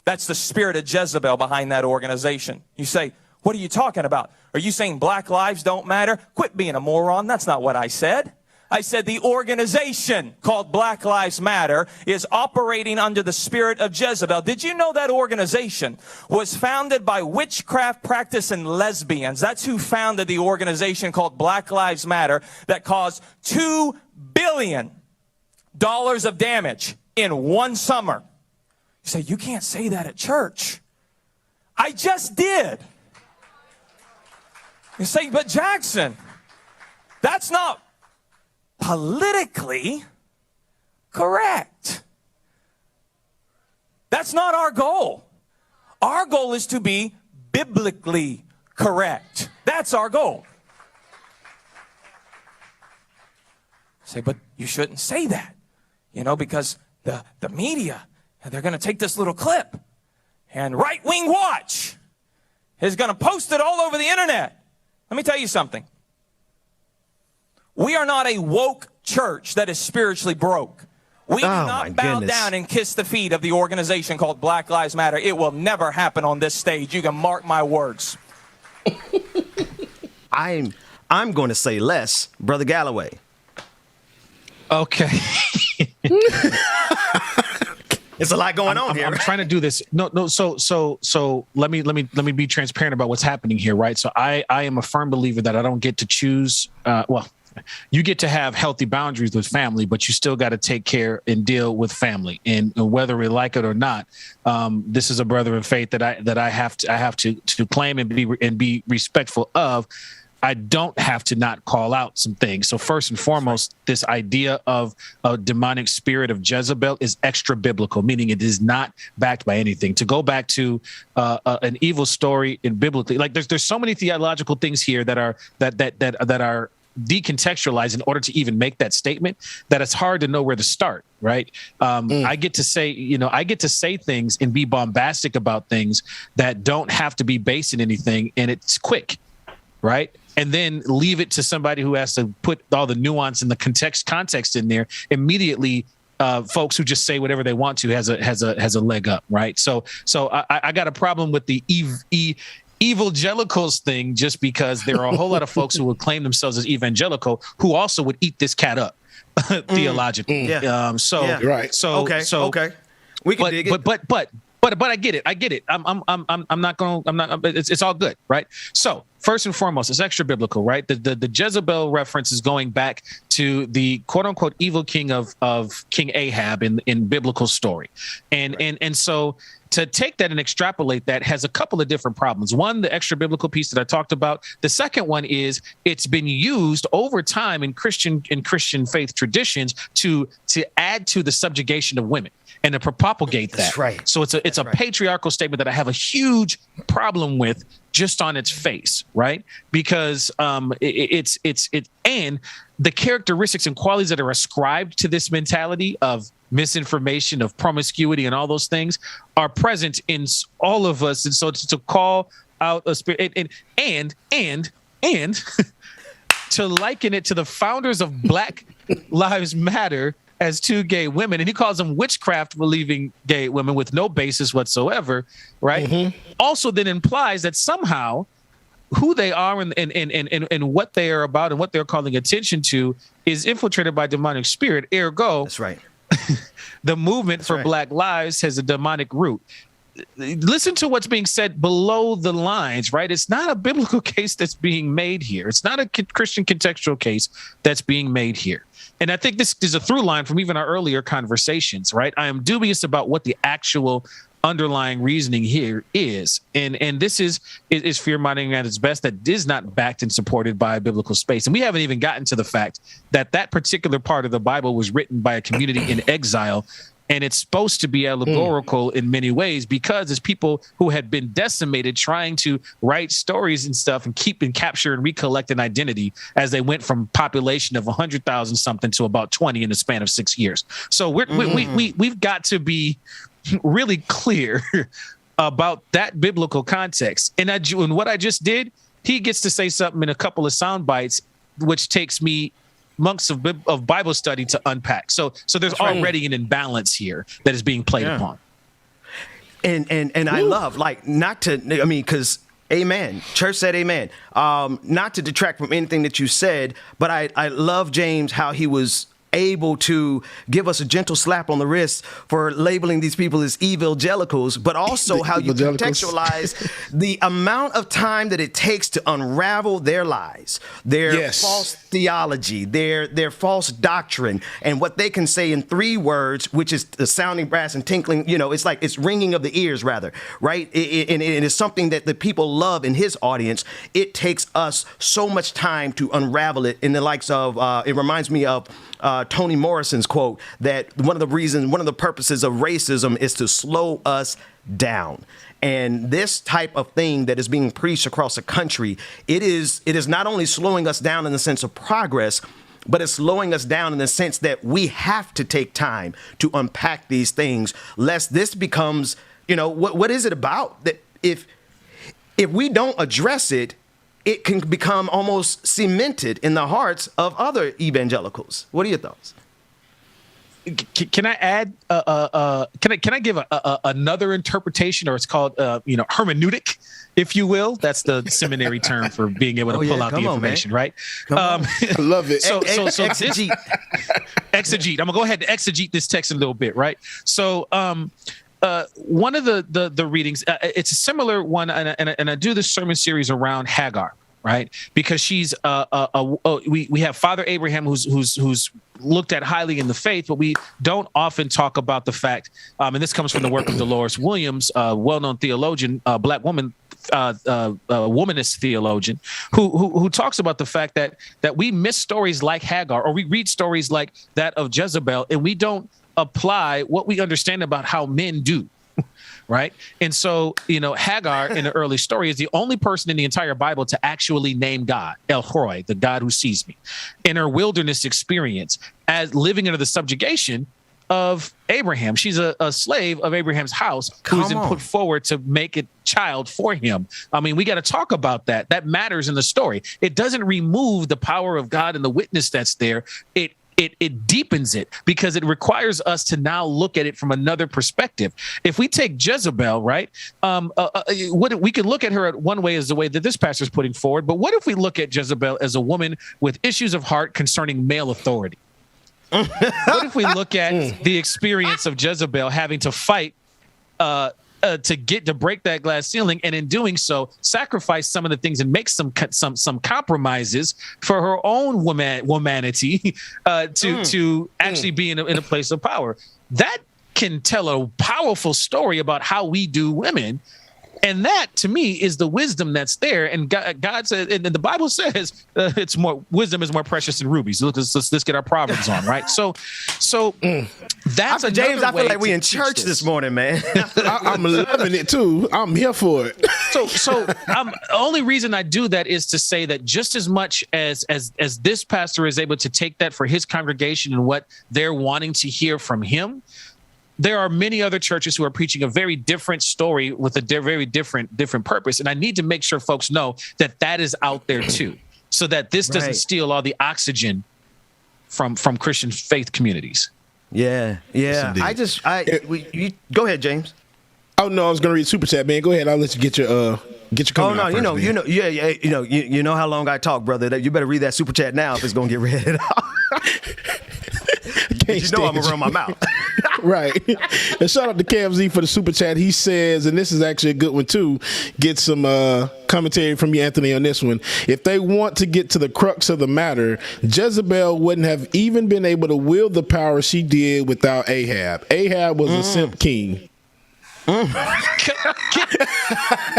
that's the spirit of Jezebel behind that organization. You say, what are you talking about? Are you saying black lives don't matter? Quit being a moron. That's not what I said. I said the organization called Black Lives Matter is operating under the spirit of Jezebel. Did you know that organization was founded by witchcraft practicing lesbians? That's who founded the organization called Black Lives Matter that caused $2 billion of damage in one summer. You say, you can't say that at church. I just did. You say, but Jackson, that's not politically correct. That's not our goal. Our goal is to be biblically correct. That's our goal. Say, but you shouldn't say that, because the media, they're going to take this little clip and Right Wing Watch is going to post it all over the internet. Let me tell you something. We are not a woke church that is spiritually broke. We do not bow down and kiss the feet of the organization called Black Lives Matter. It will never happen on this stage. You can mark my words. I'm going to say less, Brother Galloway. Okay. It's a lot going on here. I'm trying to do this. No. So let me be transparent about what's happening here, right? So I am a firm believer that I don't get to choose. You get to have healthy boundaries with family, but you still got to take care and deal with family. And whether we like it or not, this is a brother in faith that I have to claim and be respectful of. I don't have to not call out some things. So first and foremost, this idea of a demonic spirit of Jezebel is extra biblical, meaning it is not backed by anything. To go back to an evil story in biblically, like there's so many theological things here that are decontextualized in order to even make that statement that it's hard to know where to start. Right. I get to say things and be bombastic about things that don't have to be based in anything. And it's quick. Right. And then leave it to somebody who has to put all the nuance and the context in there. Immediately, folks who just say whatever they want to has a leg up. Right. So I got a problem with the evangelicals thing, just because there are a whole lot of folks who would claim themselves as evangelical who also would eat this cat up theologically. Yeah. Right. Okay. We can dig it. But I get it. It's all good. Right. So first and foremost, it's extra biblical, right? The Jezebel reference is going back to the quote unquote evil king of King Ahab in biblical story. And so to take that and extrapolate that has a couple of different problems. One, the extra biblical piece that I talked about. The second one is it's been used over time in Christian faith traditions to add to the subjugation of women and to propagate that. That's right. So it's a patriarchal statement that I have a huge problem with just on its face, right? Because it's and the characteristics and qualities that are ascribed to this mentality of misinformation, of promiscuity, and all those things are present in all of us. And so to call out a spirit and to liken it to the founders of Black Lives Matter as two gay women, and he calls them witchcraft believing gay women with no basis whatsoever, right? Mm-hmm. Also then implies that somehow who they are and what they are about and what they're calling attention to is infiltrated by demonic spirit. Ergo, that's right. The movement for Black Lives has a demonic root. Listen to what's being said below the lines, right? It's not a biblical case that's being made here. It's not a Christian contextual case that's being made here. And I think this is a through line from even our earlier conversations, right? I am dubious about what the actual underlying reasoning here is. And this is fear mongering at its best that is not backed and supported by a biblical space. And we haven't even gotten to the fact that that particular part of the Bible was written by a community in exile. And it's supposed to be allegorical in many ways because it's people who had been decimated trying to write stories and stuff and keep and capture and recollect an identity as they went from population of 100,000 something to about 20 in the span of 6 years. So we've got to be really clear about that biblical context. And what I just did, he gets to say something in a couple of sound bites, which takes me months of Bible study to unpack. So there's already an imbalance here that is being played upon. And I love, like, not to, I mean, because amen. Church said amen. Not to detract from anything that you said, but I love, James, how he was able to give us a gentle slap on the wrist for labeling these people as evangelicals, but also how you contextualize the amount of time that it takes to unravel their lies, their false theology, their false doctrine, and what they can say in 3 words, which is the sounding brass and tinkling, it's like it's ringing of the ears, rather, right? And it is something that the people love in his audience. It takes us so much time to unravel it in the likes of, it reminds me of Toni Morrison's quote that one of the purposes of racism is to slow us down. And this type of thing that is being preached across the country, it is not only slowing us down in the sense of progress, but it's slowing us down in the sense that we have to take time to unpack these things, lest this becomes, what is it about? That if we don't address it, it can become almost cemented in the hearts of other evangelicals. What are your thoughts? Can I add? Can I give another interpretation, or it's called hermeneutic, if you will? That's the seminary term for being able to pull out the information, right? I love it. So exegete. Exegete. I'm gonna go ahead and exegete this text a little bit, right? So one of the readings, it's a similar one, and I do this sermon series around Hagar, right? Because she's we have Father Abraham who's looked at highly in the faith, but we don't often talk about the fact, and this comes from the work of Dolores Williams, well-known theologian, Black woman, womanist theologian, who talks about the fact that we miss stories like Hagar, or we read stories like that of Jezebel, and we don't apply what we understand about how men do. Right. And so, Hagar in the early story is the only person in the entire Bible to actually name God, El Roi, the God who sees me, in her wilderness experience as living under the subjugation of Abraham. She's a slave of Abraham's house who's been put forward to make a child for him. I mean, we got to talk about that. That matters in the story. It doesn't remove the power of God and the witness that's there. It deepens it because it requires us to now look at it from another perspective. If we take Jezebel, right, what we can look at her at one way is the way that this pastor is putting forward. But what if we look at Jezebel as a woman with issues of heart concerning male authority? What if we look at the experience of Jezebel having to fight to break that glass ceiling, and in doing so, sacrifice some of the things and make some compromises for her own womanity to actually be in a place of power? That can tell a powerful story about how we do women. And that, to me, is the wisdom that's there. And God said, and the Bible says, wisdom is more precious than rubies. Let's get our Proverbs on, right? So that's James. I feel like we in church this morning, man. I'm loving it too. I'm here for it. So the only reason I do that is to say that just as much as this pastor is able to take that for his congregation and what they're wanting to hear from him, there are many other churches who are preaching a very different story with a very different purpose. And I need to make sure folks know that is out there too. so that this doesn't steal all the oxygen from Christian faith communities. Yeah. Yes, Go ahead, James. Oh no, I was going to read super chat, man. Go ahead. I'll let you get your comment. Oh no, out first, you know how long I talk, brother. You better read that super chat now if it's going to get read. You know I'm gonna run my mouth. Right. And shout out to KFZ for the super chat. He says, and this is actually a good one too, get some commentary from you, Anthony, on this one. If they want to get to the crux of the matter, Jezebel wouldn't have even been able to wield the power she did without Ahab. Ahab was a simp king.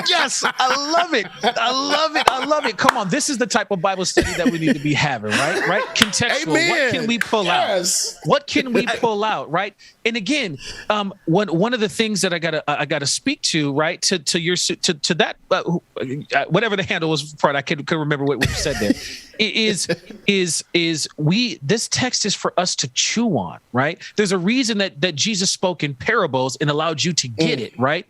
Yes, I love it. Come on, this is the type of Bible study that we need to be having, right? Contextual. Amen. What can we pull out? What can we pull out, right? And again, one of the things that I gotta speak to, right, to that whatever the handle was for it, I couldn't remember what you said there. Is this text is for us to chew on, right? There's a reason that Jesus spoke in parables and allowed you to get it, right?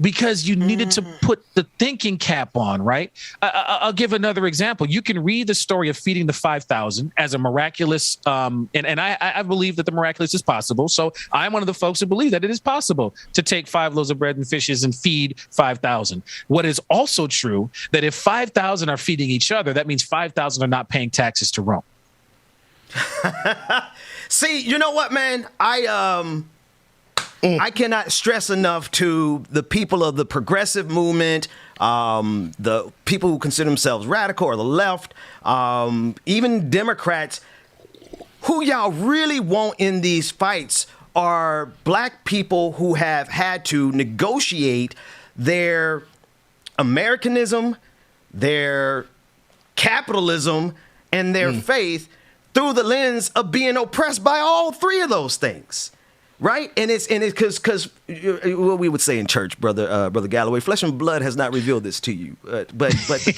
Because you needed to put the thinking cap on, right? I'll give another example. You can read the story of feeding the 5,000 as a miraculous, and I believe that the miraculous is possible. So I'm one of the folks who believe that it is possible to take 5 loaves of bread and fishes and feed 5,000. What is also true, that if 5,000 are feeding each other, that means 5,000 are not paying taxes to Rome. See, you know what, man? I cannot stress enough to the people of the progressive movement, the people who consider themselves radical or the left, even Democrats, who y'all really want in these fights are black people who have had to negotiate their Americanism, their capitalism, and their faith through the lens of being oppressed by all three of those things. Right, and it's because what we would say in church, brother Galloway, flesh and blood has not revealed this to you. But the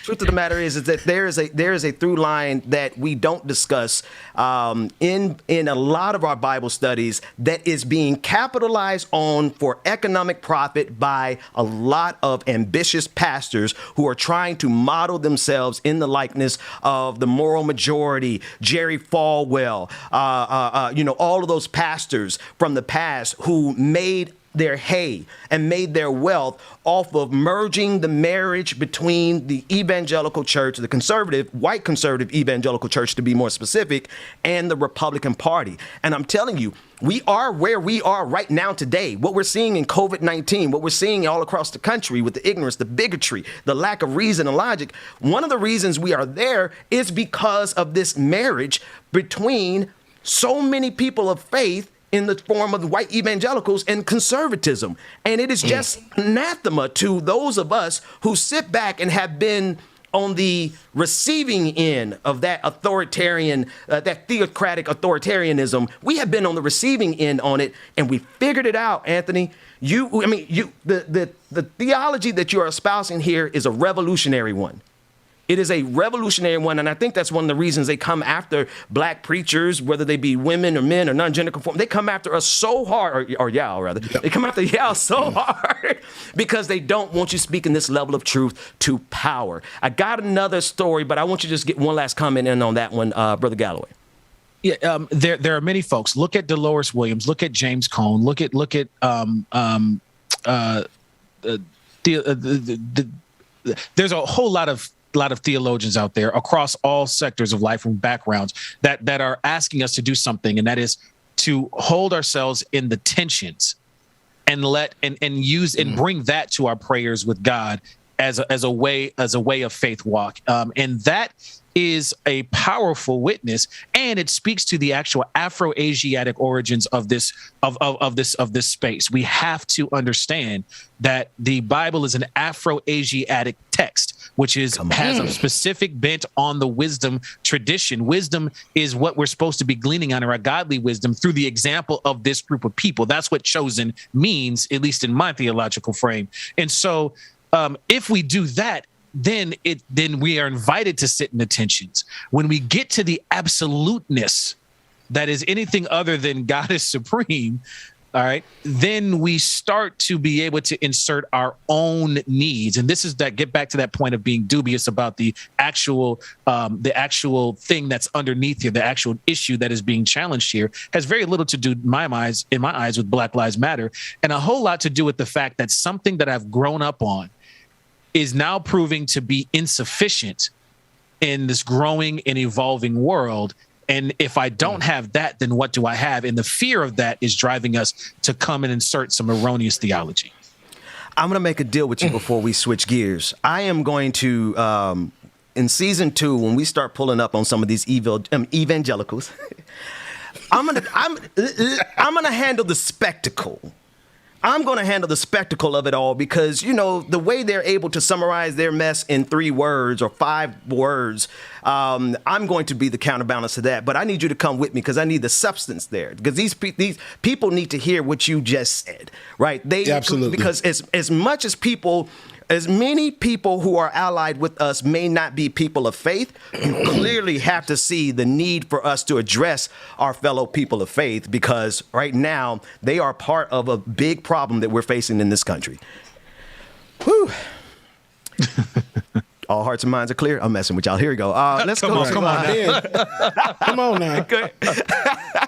truth of the matter is that there is a through line that we don't discuss in a lot of our Bible studies that is being capitalized on for economic profit by a lot of ambitious pastors who are trying to model themselves in the likeness of the moral majority, Jerry Falwell, all of those pastors from the past who made their hay and made their wealth off of merging the marriage between the evangelical church, the conservative, white conservative evangelical church to be more specific, and the Republican Party. And I'm telling you, we are where we are right now today. What we're seeing in COVID-19, what we're seeing all across the country with the ignorance, the bigotry, the lack of reason and logic, one of the reasons we are there is because of this marriage between so many people of faith in the form of white evangelicals and conservatism. And it is just anathema to those of us who sit back and have been on the receiving end of that authoritarian, that theocratic authoritarianism. We have been on the receiving end on it, and we figured it out, Anthony. The theology that you are espousing here is a revolutionary one. It is a revolutionary one, and I think that's one of the reasons they come after black preachers, whether they be women or men or non-gender conform. They come after us so hard, or y'all rather. They come after y'all so hard because they don't want you speaking this level of truth to power. I got another story, but I want you to just get one last comment in on that one, Brother Galloway. Yeah, there are many folks. Look at Dolores Williams. Look at James Cone. Look at there's a whole lot of theologians out there across all sectors of life and backgrounds that are asking us to do something, and that is to hold ourselves in the tensions and use and bring that to our prayers with God as a way of faith walk. And that is a powerful witness, and it speaks to the actual Afro-Asiatic origins of this space. We have to understand that the Bible is an Afro-Asiatic text, which has a specific bent on the wisdom tradition. Wisdom is what we're supposed to be gleaning on, our godly wisdom, through the example of this group of people. That's what chosen means, at least in my theological frame. And so if we do that, then we are invited to sit in the tensions. When we get to the absoluteness that is anything other than God is supreme, all right, then we start to be able to insert our own needs. And this is that get back to that point of being dubious about the actual thing that's underneath here, the actual issue that is being challenged here has very little to do, in my eyes, with Black Lives Matter, and a whole lot to do with the fact that something that I've grown up on is now proving to be insufficient in this growing and evolving world. And if I don't have that, then what do I have? And the fear of that is driving us to come and insert some erroneous theology. I'm going to make a deal with you before we switch gears. I am going to, in season 2, when we start pulling up on some of these evangelicals, I'm going to handle the spectacle. I'm going to handle the spectacle of it all because, you know, the way they're able to summarize their mess in 3 words or 5 words, I'm going to be the counterbalance to that. But I need you to come with me because I need the substance there because these people need to hear what you just said, right? Absolutely. Because as many people who are allied with us may not be people of faith, you clearly have to see the need for us to address our fellow people of faith because right now they are part of a big problem that we're facing in this country. Whew. All hearts and minds are clear. I'm messing with y'all. Here we go. Let's go. Come on now.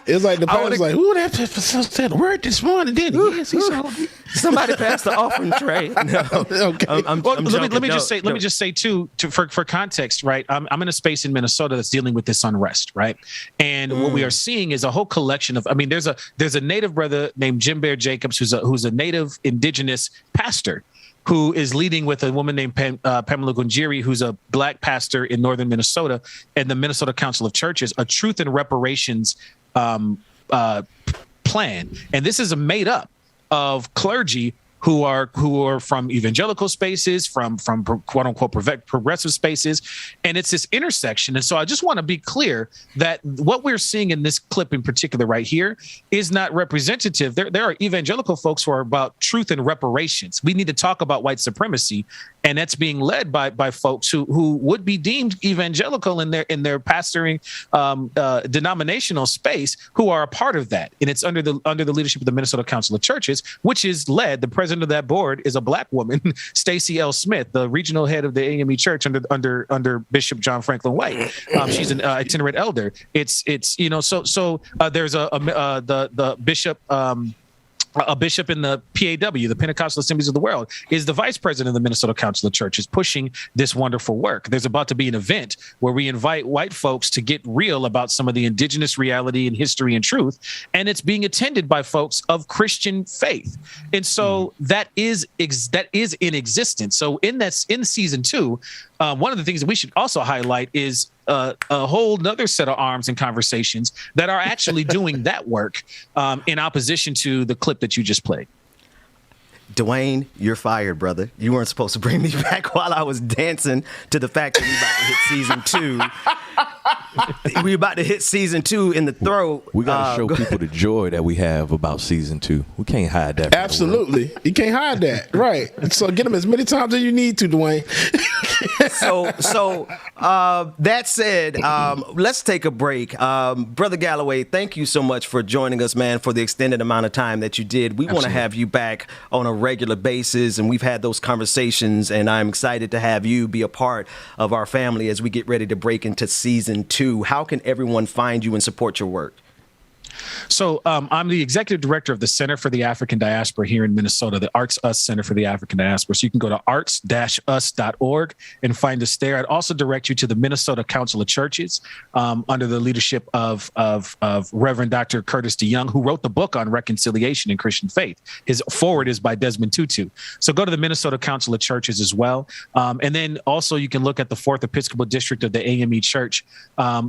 It's like the pastor's like, who that said the word this morning? Did he? Yes, he saw me. Somebody passed the offering tray. No. Okay. Let me just say too, for context, right? I'm in a space in Minnesota that's dealing with this unrest, right? And what we are seeing is a whole collection of. I mean, there's a native brother named Jim Bear Jacobs who's a native indigenous pastor who is leading with a woman named Pamela Gunjiri, who's a Black pastor in northern Minnesota and the Minnesota Council of Churches, a truth and reparations plan. And this is made up of clergy who are from evangelical spaces, from quote unquote progressive spaces. And it's this intersection. And so I just want to be clear that what we're seeing in this clip in particular right here is not representative. There are evangelical folks who are about truth and reparations. We need to talk about white supremacy. And that's being led by folks who would be deemed evangelical in their pastoring denominational space, who are a part of that. And it's under the leadership of the Minnesota Council of Churches, which is led. The president of that board is a Black woman, Stacey L. Smith, the regional head of the AME Church under Bishop John Franklin White. She's an itinerant elder. It's there's the bishop. A bishop in the PAW, the Pentecostal Assemblies of the World, is the vice president of the Minnesota Council of Churches, pushing this wonderful work. There's about to be an event where we invite white folks to get real about some of the indigenous reality and history and truth, and it's being attended by folks of Christian faith. And so that is in existence. So in season 2, one of the things that we should also highlight is a whole nother set of arms and conversations that are actually doing that work in opposition to the clip that you just played. Dwayne, you're fired, brother. You weren't supposed to bring me back while I was dancing to the fact that we about to hit season 2. We're about to hit season 2 in the throat. We got to show people the joy that we have about season 2. We can't hide that. Absolutely. You can't hide that. Right. So get them as many times as you need to, Dwayne. So that said, let's take a break. Brother Galloway, thank you so much for joining us, man, for the extended amount of time that you did. We want to have you back on a regular basis, and we've had those conversations, and I'm excited to have you be a part of our family as we get ready to break into season 2. How can everyone find you and support your work? So I'm the executive director of the Center for the African Diaspora here in Minnesota, the Arts Us Center for the African Diaspora. So you can go to arts-us.org and find us there. I'd also direct you to the Minnesota Council of Churches under the leadership of Reverend Dr. Curtis DeYoung, who wrote the book on reconciliation and Christian faith. His forward is by Desmond Tutu. So go to the Minnesota Council of Churches as well. And then also you can look at the 4th Episcopal District of the AME Church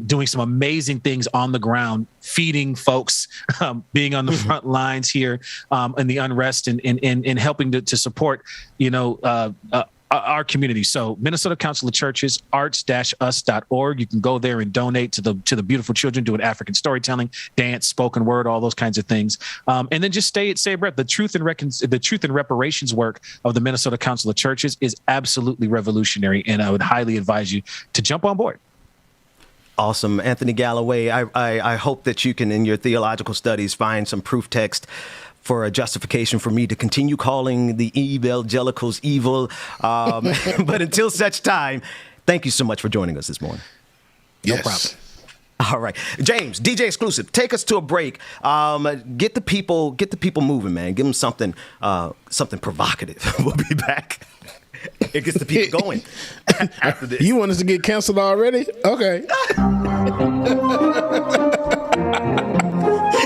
doing some amazing things on the ground, feeding folks, being on the front lines here in the unrest and helping to support, our community. So Minnesota Council of Churches, arts-us.org. You can go there and donate to the beautiful children doing African storytelling, dance, spoken word, all those kinds of things. And then just stay breath. The truth and reparations work of the Minnesota Council of Churches is absolutely revolutionary, and I would highly advise you to jump on board. Awesome. Anthony Galloway, I hope that you can, in your theological studies, find some proof text for a justification for me to continue calling the evangelicals evil. But until such time, thank you so much for joining us this morning. Yes. No problem. All right, James, DJ Exclusive, take us to a break. Get the people moving, man. Give them something provocative. We'll be back. It gets the people going after this. You want us to get canceled already? Okay.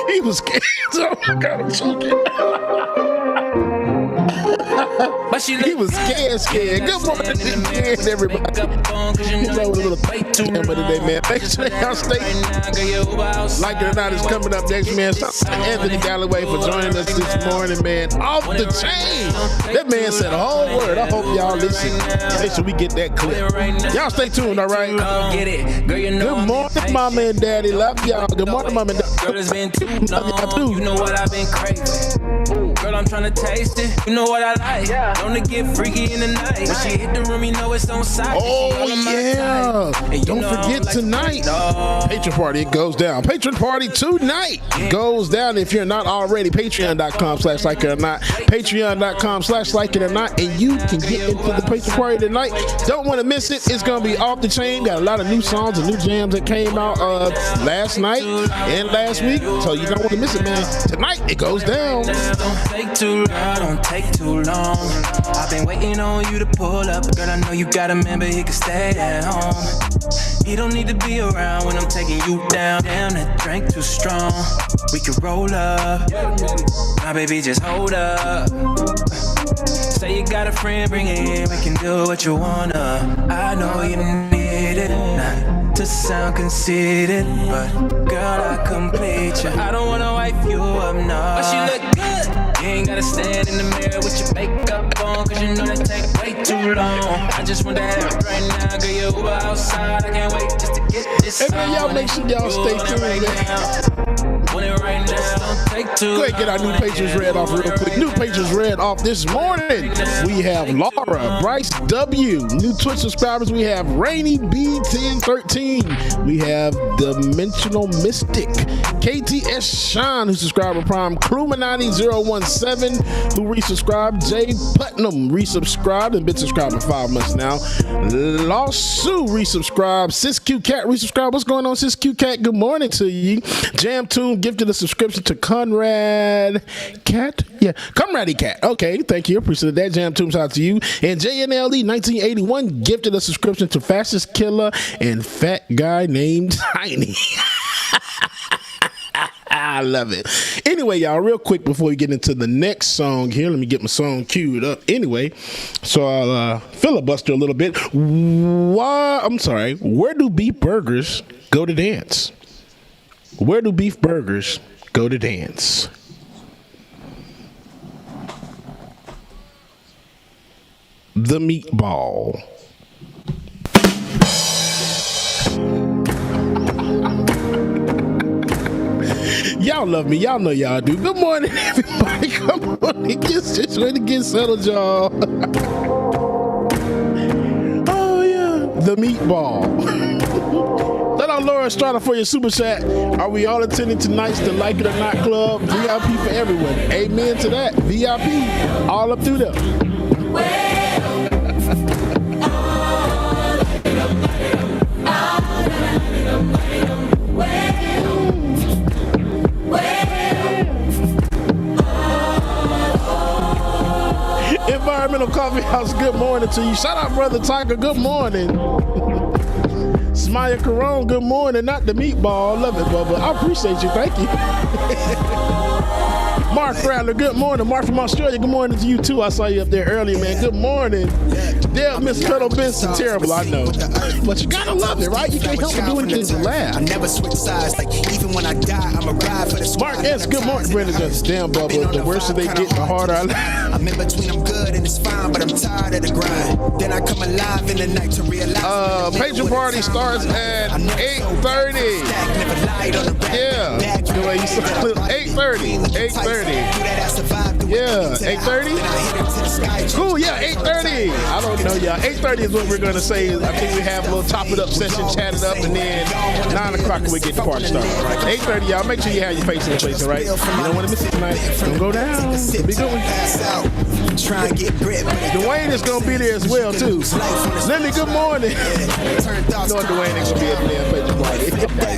He was scared. Oh my God, I'm choking. He was scared. Good morning, everybody. You know, a little number today, man. Make sure y'all stay. Like it or not, it's coming up next, man. Shout out to Anthony Galloway for joining us this morning, man. Off the chain. That man said a whole word. I hope y'all listen. Make sure we get that clip. Y'all stay tuned, all right? Good morning, mama and daddy. Love y'all. Good morning, mama and daddy. Girl, it's been too long. You know what I've been craving. Girl, I'm trying to taste it. You know what I like. Don't it get freaky in the night? When she hit the room, you know it's on site. Oh, yeah. Don't forget tonight. Patron party, it goes down. Patron party tonight goes down. If you're not already, patreon.com/likeItOrNot. Patreon.com/likeItOrNot. And you can get into the patron party tonight. Don't want to miss it. It's going to be off the chain. Got a lot of new songs and new jams that came out last night and last week. So you don't want to miss it, man. Tonight, it goes down. Don't take too long. I've been waiting on you to pull up. Girl, I know you got a member, he can stay at home. He don't need to be around when I'm taking you down. Damn, that drink too strong. We can roll up. My baby, just hold up. Say you got a friend, bring it in. We can do what you wanna. I know you need it. Not to sound conceited, but girl, I complete you. I don't wanna wipe you up, no. But she look good. You ain't gotta stand in the mirror with your makeup on, cause you know that take way too long. I just want to have it right now, girl, you Uber outside. I can't wait just to get this. Hey man, y'all make sure y'all stay tuned, man. Want it right now, don't take too long. Go ahead, get our new patrons read off real quick. New patrons read off this morning. We have Laura, Bryce W. New Twitch subscribers, we have Rainy B1013. We have Dimensional Mystic. KTS Sean, who subscribed to Prime. Cruminati017, who resubscribed. Jay Putnam resubscribed and been subscribed for 5 months now. Lost Sue resubscribed. Sis Q Cat resubscribed. What's going on, Sis Q Cat? Good morning to you. Jam Tune gifted a subscription to Conrad Cat. Yeah, Conrady Cat. Okay, thank you. Appreciate that. Jam Tunes out to you. And JNLE 1981 gifted a subscription to Fastest Killer and Fat Guy Named Tiny. I love it. Anyway, y'all, real quick before we get into the next song here, let me get my song queued up. Anyway, so I'll filibuster a little bit. Where do beef burgers go to dance? Where do beef burgers go to dance? The meatball. Y'all love me. Y'all know y'all do. Good morning, everybody. Come on. Just ready to get settled, y'all. Oh, yeah. The meatball. Shout out Laura Estrada for your super chat. Are we all attending tonight's the Like It or Not Club? VIP for everyone. Amen to that. VIP. All up through there. Environmental Coffee House, good morning to you. Shout out, Brother Tiger, good morning. Smaya Caron, good morning. Not the meatball. Love it, Bubba. I appreciate you. Thank you. Mark Rattler, good morning. Mark from Australia, good morning to you too. I saw you up there earlier, man. Good morning. Yeah, Miss Cuddle Benson, terrible, I know. But you gotta love it, right? You can't help but do anything to laugh. I never switch sides, like even when I die, I'm a ride for the squad. Mark S, good morning. Brandon Johnson, damn, Bubba. The worse they get, the harder I laugh. I'm in between, I'm good and it's fine, but I'm tired of the grind. Then I come alive in the night to realize. Patron party starts at 8:30. Yeah, the way you said 8:30. 8:30. Yeah, 8:30. Cool, yeah, 8:30. I don't know, y'all. 8:30 is what we're going to say. I think we have a little top it up session, chat it up, and then 9 o'clock we get the party started. 8:30, y'all. Make sure you have your face in the place, all right? You don't want to miss it tonight. Don't go down. It'll be good one. Dwayne is going to be there as well, too. Lindy, good morning. No, Dwayne ain't going to be at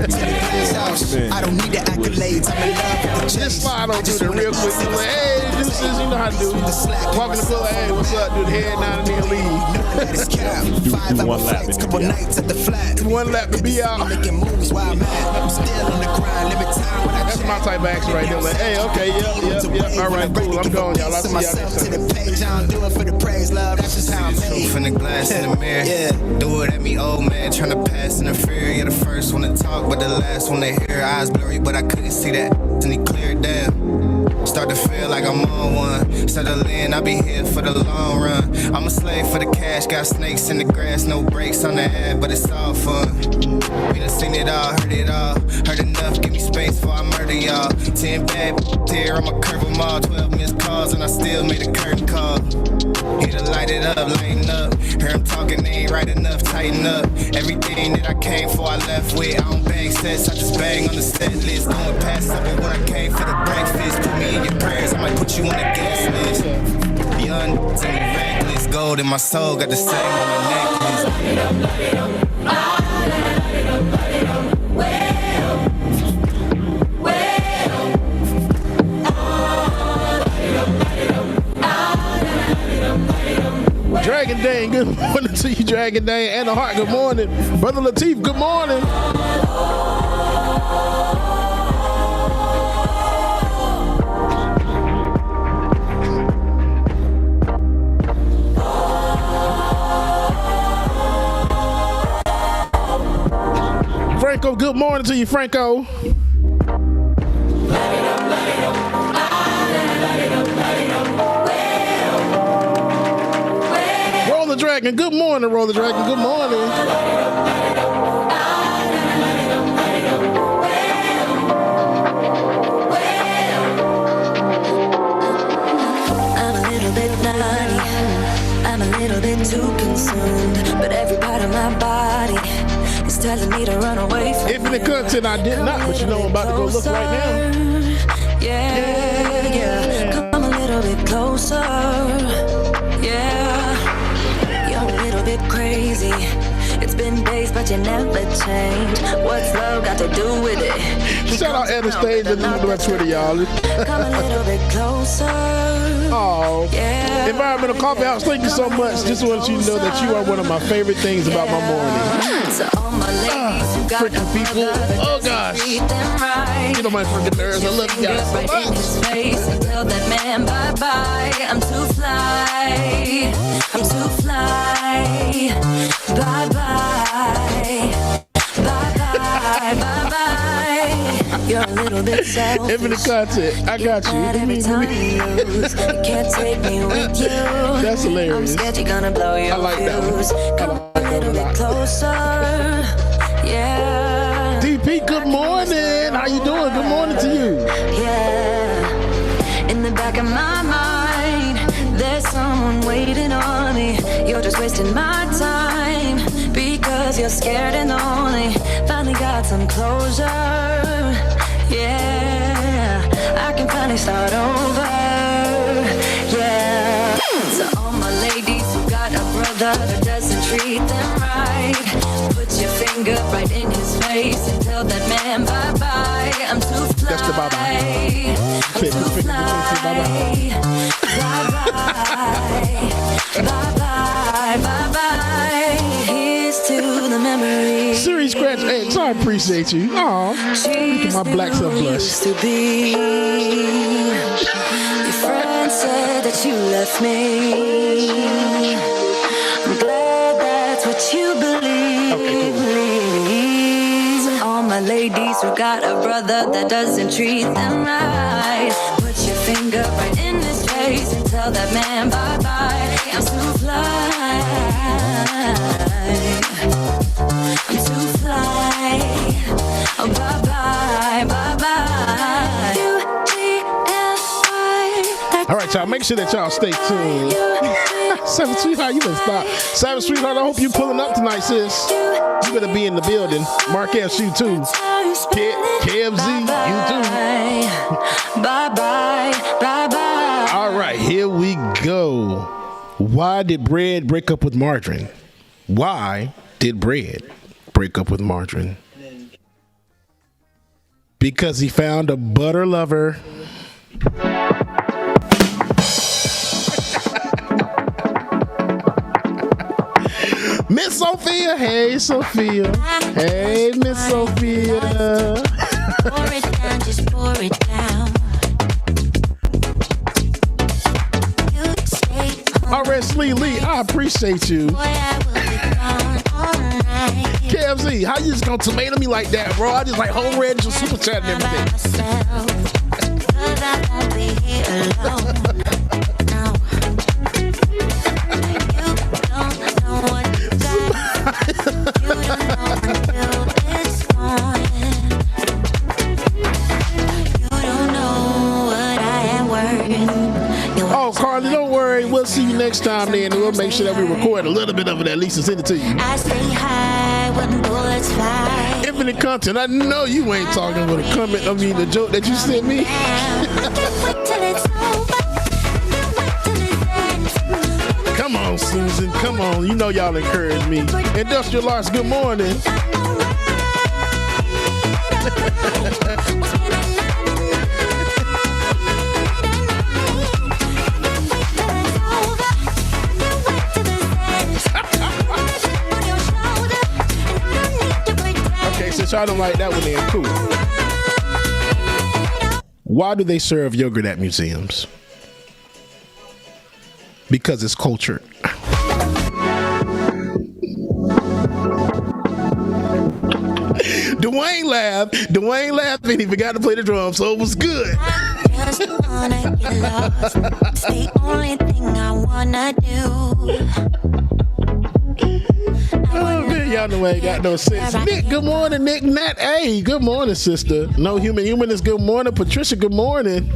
the damn place party. I don't need the accolades. I'm in love. Just slide on through there real quick. Like, hey, deuces, you know how to do it. Walk in the club, hey, what's up, dude? Head down and then leave. Do one lap. Couple nights at the flat. One lap to be out. Making moves while I'm at. I'm still on the grind. Limit time when I That's my type of action right there. Like, hey, okay, yep. All right, cool. I'm going, y'all. I'll see y'all next time. To the page, I don't do it for the praise, love. That's just how I'm made. From the glass in the mirror. Yeah. Do it at me, old man. Trying to pass in the fear. You're the first one to talk, but the last one to hear. Eyes blurry, but I couldn't see that. And he cleared down. Start to feel like I'm on one. Settle in, I'll be here for the long run. I'm a slave for the cash. Got snakes in the grass, no brakes on the ad, but it's all fun. We done seen it all, heard it all. Heard enough, give me space before I murder y'all. 10 bad here, I'ma curve them all. 12 missed calls, and I still made a curtain call. Here to light it up, lighten up. Hear him talking, they ain't right enough, tighten up. Everything that I came for, I left with. I don't bang sets, I just bang on the set list. Going past up with what I came for the breakfast. Put me in your prayers, I might put you on the guest list. Young, to me reckless. Gold in my soul, got the same on the necklace. Dragon Dane, good morning to you, Dragon Dane. And the Heart, good morning. Brother Lateef, good morning. Franco, good morning to you, Franco. Roll the Dragon, good morning, Roll the Dragon, good morning. I'm a little bit naughty, I'm a little bit too consumed, but every part of my body is telling me to run away from Infinite content, I did not, but you know I'm about to go look right now. Yeah, come a little bit closer. Yeah, you're a little bit crazy. It's been days, but you never change. What's love got to do with it? Shout out Anastasia and the Twitter, y'all. Come a little bit closer. Oh, yeah. Environmental Coffee House, thank you so much. Just want you to know that you are one of my favorite things about my morning. So all my ladies who got freaking people. Oh gosh. Get on my freaking nerves. I love you guys so right in his face and tell that man bye-bye. I'm too fly. I'm too fly. Bye-bye. Bye-bye. Bye-bye. You're a little bit selfish. Infinite content. I got you. Every time you lose, you can't take me with you. That's hilarious. I'm scared you're gonna blow your fuse. Come a little bit closer. Yeah. DP, good morning. How you doing? Good morning to you. Yeah. In the back of my mind, there's someone waiting on me. You're just wasting my time because you're scared and lonely. Finally got some closure. Yeah, I can finally start over. Yeah. So all my ladies who got a brother that doesn't treat them right, put your finger right in his face and tell that man bye-bye. I'm too fly. That's the bye-bye. I'm too fly. Bye-bye. Bye-bye. Bye-bye. Here's to the memory. Siri Scratch X, I appreciate you. Aw, look at my black self blush. To be. Your friend said that you left me. I'm glad that's what you believe. Okay, cool. All my ladies who got a brother that doesn't treat them right, put your finger right in his face and tell that man bye-bye. I'm too fly. I'm too fly. Oh, bye-bye, bye-bye. UGFI, All right, y'all. Make sure that y'all stay tuned. Seven Sweetheart, you better stop. Seven Sweetheart, I hope you're pulling up tonight, sis. You better be in the building. Marquez, you too. KFZ, you too. Bye-bye. All right, here we go. Why did bread break up with margarine? Why did bread break up with margarine? Because he found a butter lover. Miss Sophia, hey Sophia, hey Miss Sophia. Pour it down, just pour it down. R.S. Lee, I appreciate you. KFZ, how you just gonna tomato me like that, bro? I just like whole red and super chat and everything. Oh, Carly, don't worry. We'll see you next time then, and we'll make sure that we record a little bit of it at least and send it to you. I stay high when bullets fly. Infinite content. I know you ain't talking about a comment. I mean, the joke that you sent me. Come on, Susan. Come on. You know y'all encourage me. Industrial Arts, good morning. Okay, since I don't like that one then, cool. Why do they serve yogurt at museums? Because it's cultured. Dwayne laughed and he forgot to play the drums, so it was good. Just wanna get lost. It's the only thing I wanna do. Oh man, y'all know I ain't got no sense. Nick, good morning. Nick Nat, hey, good morning, sister. No human is good morning. Patricia, good morning.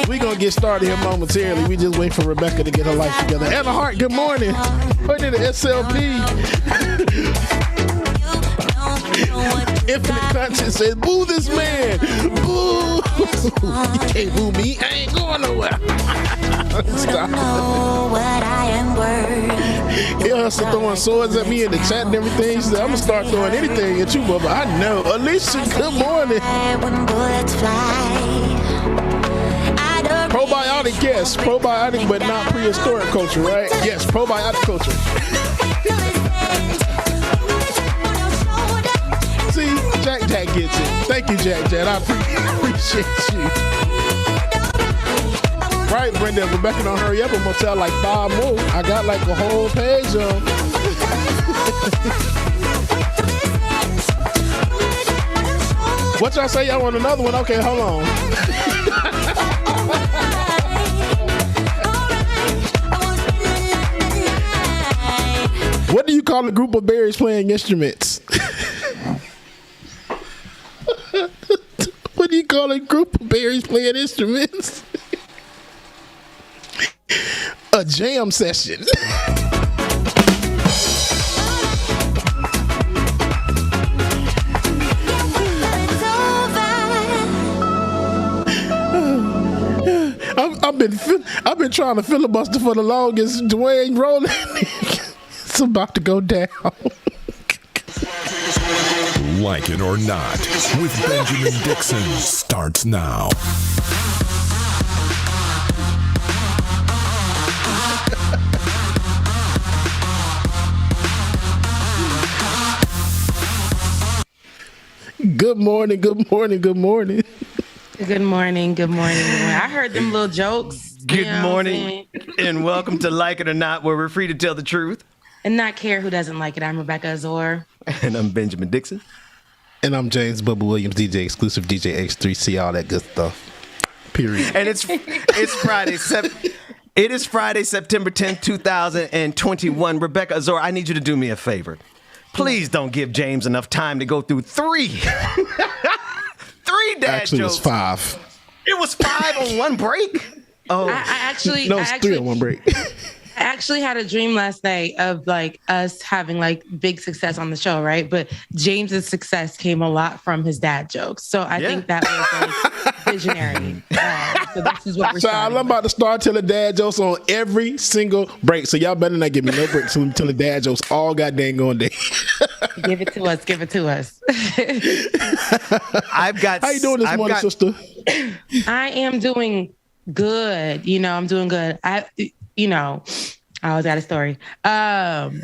We gonna get started here momentarily. We just wait for Rebecca to get her life together. Anna Hart, good morning. Put in the SLP. Infinite Conscience says, boo this man. Boo. You can't boo me. I ain't going nowhere. Stop. Know what I am worth. He'll hustle throwing swords at me in the chat and everything. She said, I'm gonna start throwing anything at you, Bubba. I know. Alicia, good morning. When bullets fly. Probiotic, yes. Probiotic, but not prehistoric culture, right? Yes, probiotic culture. See, Jack gets it. Thank you, Jack. I appreciate you. Right, Brenda, Rebecca, don't hurry up. I'm gonna tell like 5 more. I got like a whole page on. What y'all say? Y'all want another one? Okay, hold on. What do you call a group of berries playing instruments? What do you call a group of berries playing instruments? A jam session. I've been trying to filibuster for the longest. Dwayne rolling. It's about to go down. Like it or not, with Benjamin Dixon starts now. Good morning, good morning, good morning. Good morning, good morning. I heard them little jokes. Good morning, and welcome to Like It or Not, where we're free to tell the truth. And not care who doesn't like it. I'm Rebecca Azor. And I'm Benjamin Dixon. And I'm James Bubba Williams, DJ exclusive, DJ X3C, all that good stuff. Period. And it's Friday. It is Friday, September 10th, 2021. Rebecca Azor, I need you to do me a favor. Please don't give James enough time to go through 3 dad Actually, jokes. it was 5. It was 5 on one break. Oh, I actually, No, it's 3 on one break. I actually had a dream last night of like us having like big success on the show, right? But James's success came a lot from his dad jokes. So I think that was like visionary. So this is what we're I'm about to start telling dad jokes on every single break. So y'all better not give me no break. So I'm telling dad jokes all goddamn going day. Give it to us. Give it to us. I've got. How you doing this morning, sister? I am doing good. You know, I'm doing good. I always got a story. Damn it,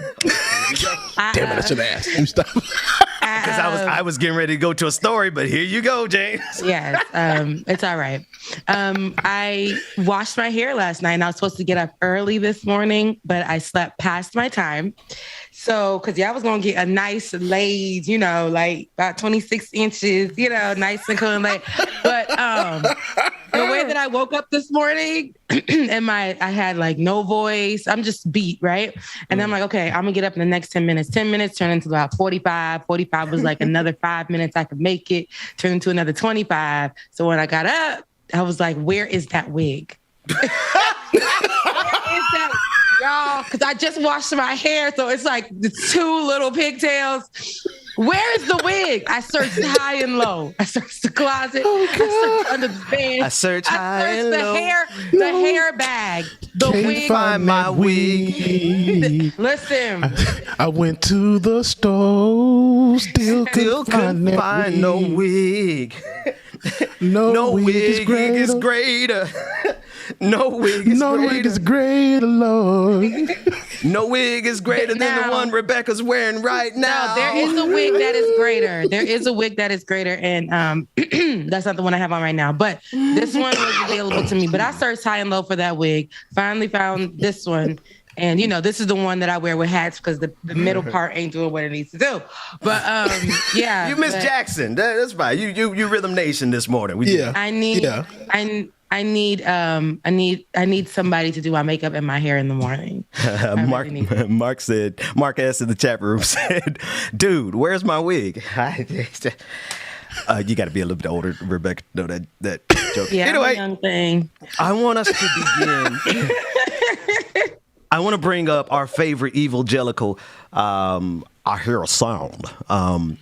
I should have asked. Stop. Because I was getting ready to go to a story, but here you go, James. Yes, it's all right. I washed my hair last night, and I was supposed to get up early this morning, but I slept past my time. So, because I was going to get a nice laid, like about 26 inches, nice and cool and laid. But the way that I woke up this morning, and I had like no voice. I'm just beat, right? And I'm like, okay, I'm going to get up in the next 10 minutes. 10 minutes turned into about 45. 45 was like another 5 minutes I could make it. Turned into another 25. So when I got up, I was like, where is that wig? Where is that? Y'all, because I just washed my hair, so it's like the 2 little pigtails. Where is the wig? I searched high and low. I searched the closet. I searched under the bed. I searched high and low. The hair bag. The Can't wig. find my wig. Listen. I went to the store. Still couldn't find no wig. No wig is greater. No wig is greater, Lord. No wig is greater than the one Rebecca's wearing right now. No, there is a wig that is greater. There is a wig that is greater, and that's not the one I have on right now. But this one was available to me. But I searched high and low for that wig. Finally found this one. And, this is the one that I wear with hats because the middle part ain't doing what it needs to do. But, yeah. You Miss Jackson. That's fine. You Rhythm Nation this morning. I need somebody to do my makeup and my hair in the morning. Mark S. in the chat room said, dude, where's my wig? You got to be a little bit older, Rebecca, to know that joke. Yeah, anyway, I'm a young thing. I want us to begin. I want to bring up our favorite evangelical, our hero sound.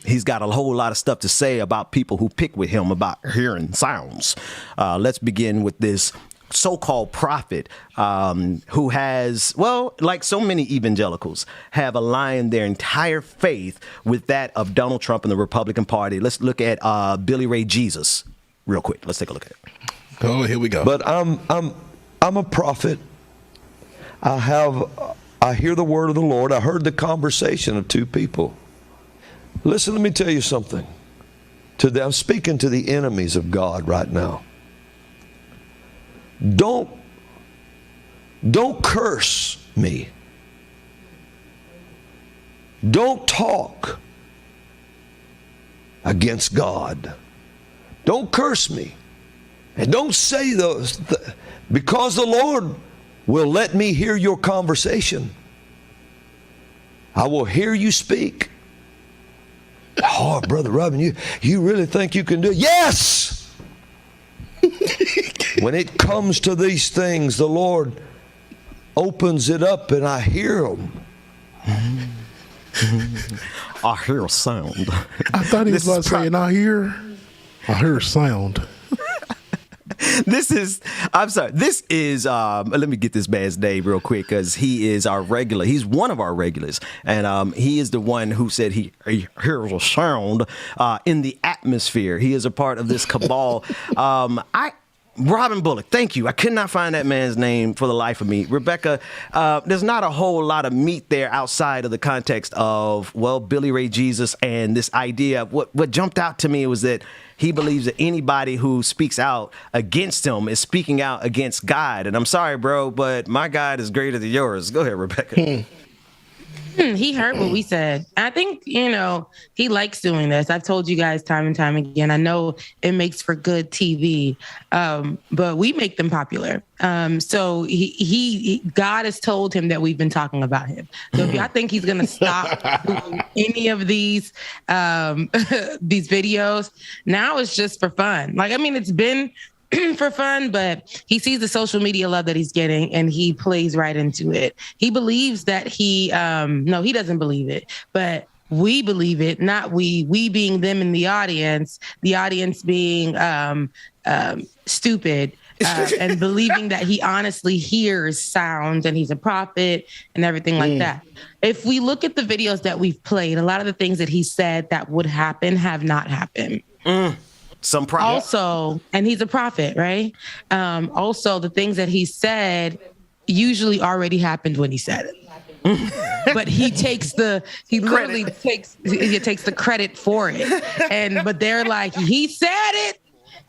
He's got a whole lot of stuff to say about people who pick with him about hearing sounds. Let's begin with this so-called prophet who has, like so many evangelicals, have aligned their entire faith with that of Donald Trump and the Republican Party. Let's look at Billy Ray Jesus real quick. Let's take a look at it. Oh, here we go. But I'm a prophet. I hear the word of the Lord. I heard the conversation of 2 people. Listen, let me tell you something. I'm speaking to the enemies of God right now. Don't curse me. Don't talk against God. Don't curse me. And don't say those, because the Lord will let me hear your conversation. I will hear you speak. Oh, Brother Robin, you really think you can do it? Yes! When it comes to these things, the Lord opens it up and I hear them. I hear a sound. I thought he was about to say, I hear a sound. This is, let me get this man's name real quick because he is our regular. He's one of our regulars. And he is the one who said he hears a sound in the atmosphere. He is a part of this cabal. Robin Bullock, thank you. I could not find that man's name for the life of me. Rebecca, there's not a whole lot of meat there outside of the context of, Billy Ray Jesus and this idea. What jumped out to me was that he believes that anybody who speaks out against him is speaking out against God. And I'm sorry, bro, but my God is greater than yours. Go ahead, Rebecca. He heard what we said. I think, he likes doing this. I've told you guys time and time again. I know it makes for good TV, but we make them popular. So God has told him that we've been talking about him. So if y'all think he's going to stop doing any of these videos, now it's just for fun. It's been for fun, but he sees the social media love that he's getting and he plays right into it. He believes that he doesn't believe it, but we believe it, not we being them in the audience being stupid. And believing that he honestly hears sound and he's a prophet and everything like that. If we look at the videos that we've played, a lot of the things that he said that would happen have not happened. Some prophet. Also, and he's a prophet, right? Also, the things that he said usually already happened when he said it. But he takes the credit for it. But they're like, he said it.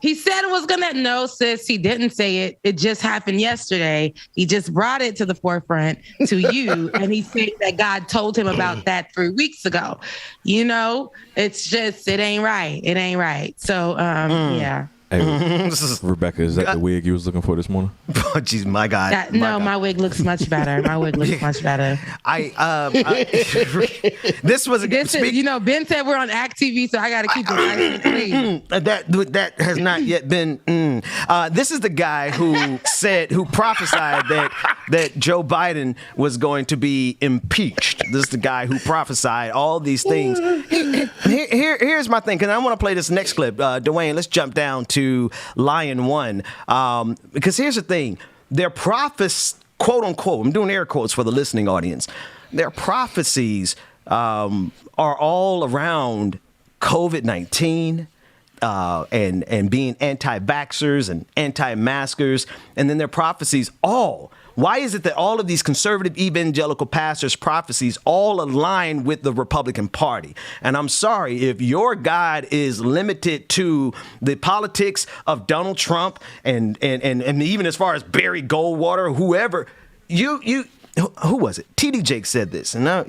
He said it was gonna. No, sis, he didn't say it. It just happened yesterday. He just brought it to the forefront to you. And he said that God told him about that 3 weeks ago. You know, it's just, it ain't right. It ain't right. So, yeah. Hey, Rebecca, is that the wig you was looking for this morning? Oh, jeez, my God. My wig looks much better. My wig looks much better. This was Ben said we're on Act TV, so I got to keep it nice and clean. That has not yet been. This is the guy who prophesied that Joe Biden was going to be impeached. This is the guy who prophesied all these things. Here's my thing, because I want to play this next clip. Dwayne, let's jump down to Lion One, because here's the thing: their prophecies, quote unquote, I'm doing air quotes for the listening audience, their prophecies are all around COVID-19 and being anti-vaxxers and anti-maskers, and then their prophecies all. Why is it that all of these conservative evangelical pastors' prophecies all align with the Republican Party? And I'm sorry, if your God is limited to the politics of Donald Trump and even as far as Barry Goldwater, whoever, who was it? T.D. Jakes said this, and now,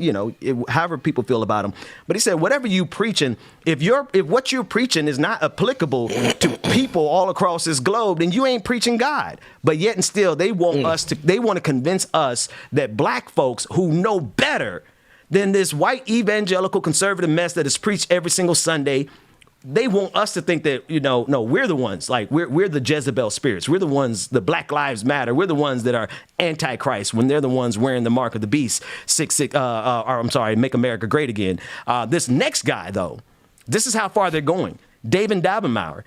however people feel about him, but he said, whatever you preaching, if what you're preaching is not applicable to people all across this globe, then you ain't preaching God. But yet and still, they want to convince us that black folks who know better than this white evangelical conservative mess that is preached every single Sunday, they want us to think that, no, we're the ones, like we're the Jezebel spirits. We're the ones, the Black Lives Matter. We're the ones that are antichrist when they're the ones wearing the mark of the beast. Make America Great Again. This next guy, though, this is how far they're going. David Dabenmauer.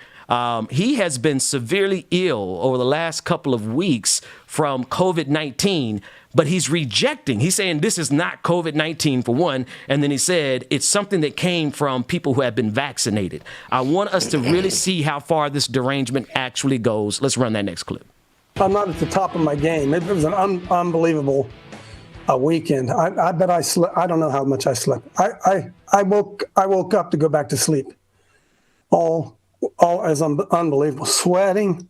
He has been severely ill over the last couple of weeks from COVID-19, but he's rejecting. He's saying this is not COVID-19 for one. And then he said it's something that came from people who have been vaccinated. I want us to really see how far this derangement actually goes. Let's run that next clip. I'm not at the top of my game. It was an unbelievable weekend. I bet I slept. I don't know how much I slept. I woke up to go back to sleep. All as unbelievable. Sweating.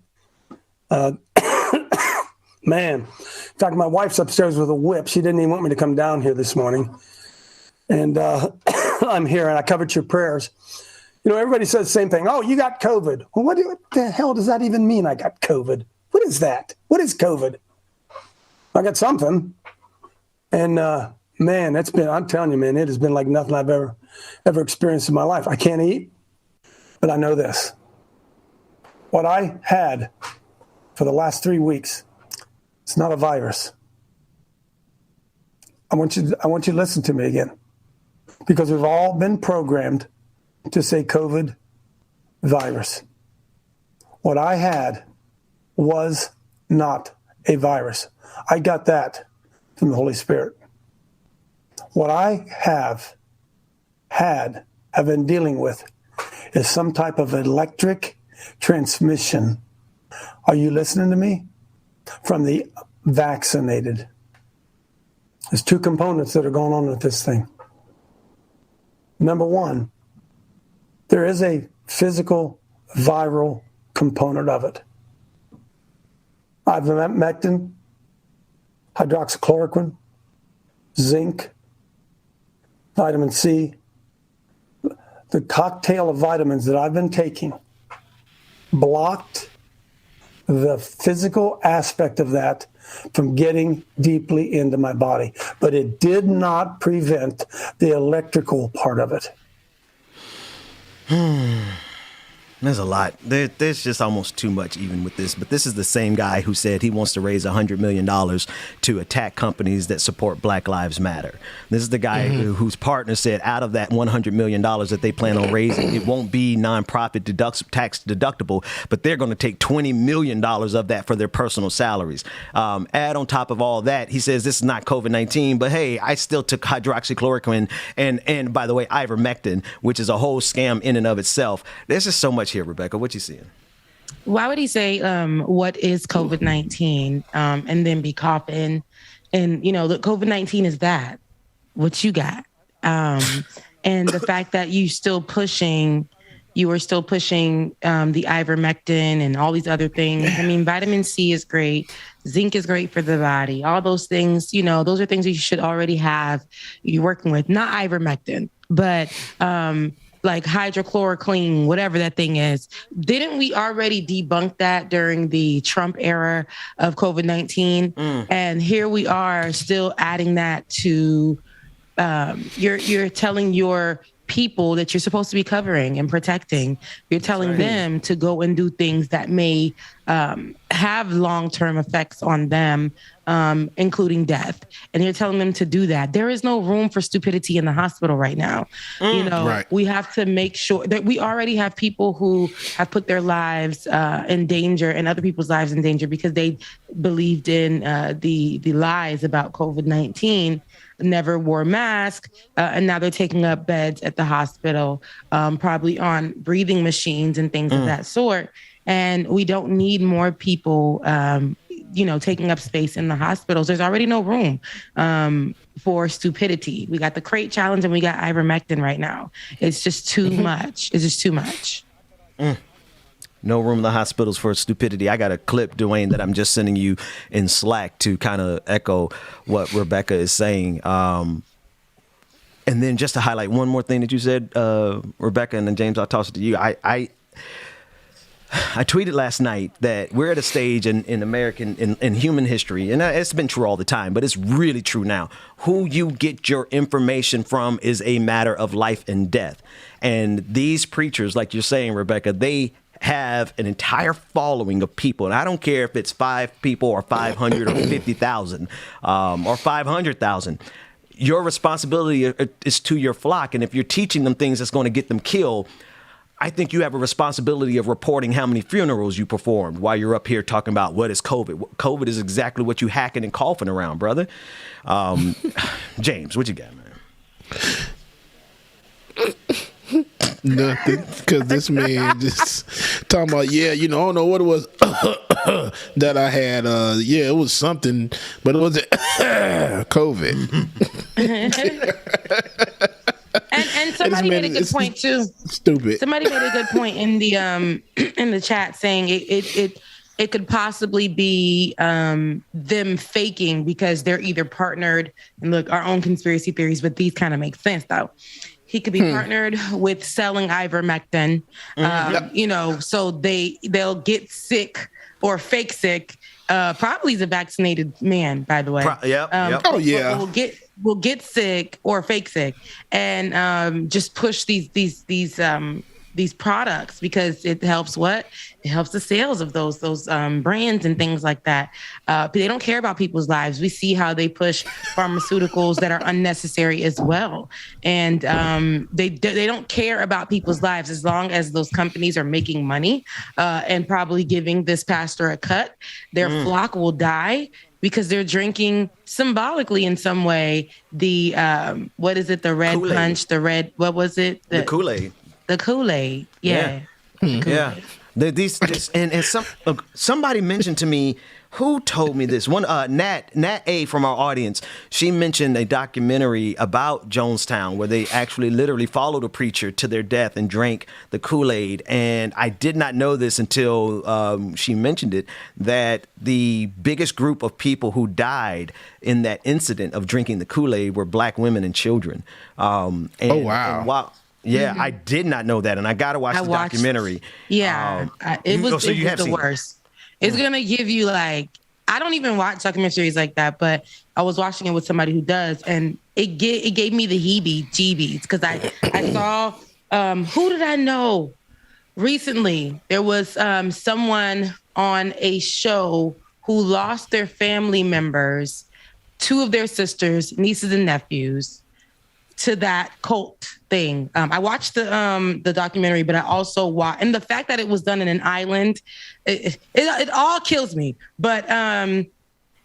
Man, in fact, my wife's upstairs with a whip. She didn't even want me to come down here this morning. And I'm here, and I covered your prayers. Everybody says the same thing. Oh, you got COVID. Well, what the hell does that even mean, I got COVID? What is that? What is COVID? I got something. And, man, I'm telling you, man, it has been like nothing I've ever experienced in my life. I can't eat, but I know this. What I had for the last 3 weeks, it's not a virus. I want you to listen to me again, because we've all been programmed to say COVID virus. What I had was not a virus. I got that from the Holy Spirit. What I have been dealing with is some type of electric transmission. Are you listening to me? From the vaccinated. There's two components that are going on with this thing. Number one, there is a physical viral component of it. Ivermectin, hydroxychloroquine, zinc, vitamin C. The cocktail of vitamins that I've been taking blocked the physical aspect of that from getting deeply into my body. But it did not prevent the electrical part of it. There's a lot. There's just almost too much even with this. But this is the same guy who said he wants to raise $100 million to attack companies that support Black Lives Matter. This is the guy whose partner said out of that $100 million that they plan on raising, it won't be nonprofit tax deductible, but they're going to take $20 million of that for their personal salaries. Add on top of all that, he says this is not COVID-19, but hey, I still took hydroxychloroquine and by the way, ivermectin, which is a whole scam in and of itself. There's just so much here, Rebecca. What you seeing? Why would he say, what is COVID-19? And then be coughing and, look, COVID-19 is that, what you got. And the fact that you were still pushing the ivermectin and all these other things. I mean, vitamin C is great. Zinc is great for the body. All those things, those are things that you should already have you're working with, not ivermectin, but, like hydrochloroquine, whatever that thing is. Didn't we already debunk that during the Trump era of COVID-19? And here we are still adding that to, you're telling your people that you're supposed to be covering and protecting. You're telling them to go and do things that may have long-term effects on them, including death. And you're telling them to do that. There is no room for stupidity in the hospital right now. We have to make sure that we already have people who have put their lives in danger and other people's lives in danger because they believed in the lies about COVID-19. Never wore masks, and now they're taking up beds at the hospital, probably on breathing machines and things of that sort. And we don't need more people, taking up space in the hospitals. There's already no room for stupidity. We got the crate challenge and we got ivermectin right now. It's just too much. It's just too much. No room in the hospitals for stupidity. I got a clip, Dwayne, that I'm just sending you in Slack to kind of echo what Rebecca is saying. And then just to highlight one more thing that you said, Rebecca, and then James, I'll toss it to you. I tweeted last night that we're at a stage in human history, and it's been true all the time, but it's really true now. Who you get your information from is a matter of life and death. And these preachers, like you're saying, Rebecca, they have an entire following of people. And I don't care if it's 5 people or 500 or 50,000 or 500,000. Your responsibility is to your flock. And if you're teaching them things that's going to get them killed, I think you have a responsibility of reporting how many funerals you performed while you're up here talking about what is COVID. COVID is exactly what you hacking and coughing around, brother. James, what you got, man? Nothing, because this man just talking about, I don't know what it was that I had. It was something, but it was COVID. And somebody made a good point too. Stupid. Somebody made a good point in the chat saying it could possibly be them faking because they're either partnered. And look, our own conspiracy theories, but these kind of make sense though. He could be partnered with selling ivermectin, so they'll get sick or fake sick. Probably he's a vaccinated man, by the way. Will get sick or fake sick and just push these products because it helps what? It helps the sales of those brands and things like that. But they don't care about people's lives. We see how they push pharmaceuticals that are unnecessary as well. And they don't care about people's lives as long as those companies are making money and probably giving this pastor a cut. Their flock will die because they're drinking symbolically in some way the, what is it? The red Kool-Aid. Punch, the red, what was it? The Kool-Aid. The Kool-Aid, yeah. Yeah. Somebody mentioned to me, who told me this? One Nat A from our audience. She mentioned a documentary about Jonestown where they actually literally followed a preacher to their death and drank the Kool-Aid. And I did not know this until she mentioned it, that the biggest group of people who died in that incident of drinking the Kool-Aid were Black women and children. Oh wow! I did not know that, and I got to watch the documentary. It was the worst. It's going to give you I don't even watch documentaries like that, but I was watching it with somebody who does, and it gave me the heebie-jeebies because I saw, who did I know recently there was someone on a show who lost their family members, 2 of their sisters, nieces and nephews, to that cult thing. I watched the documentary, but I also watched, and the fact that it was done in an island, it all kills me. But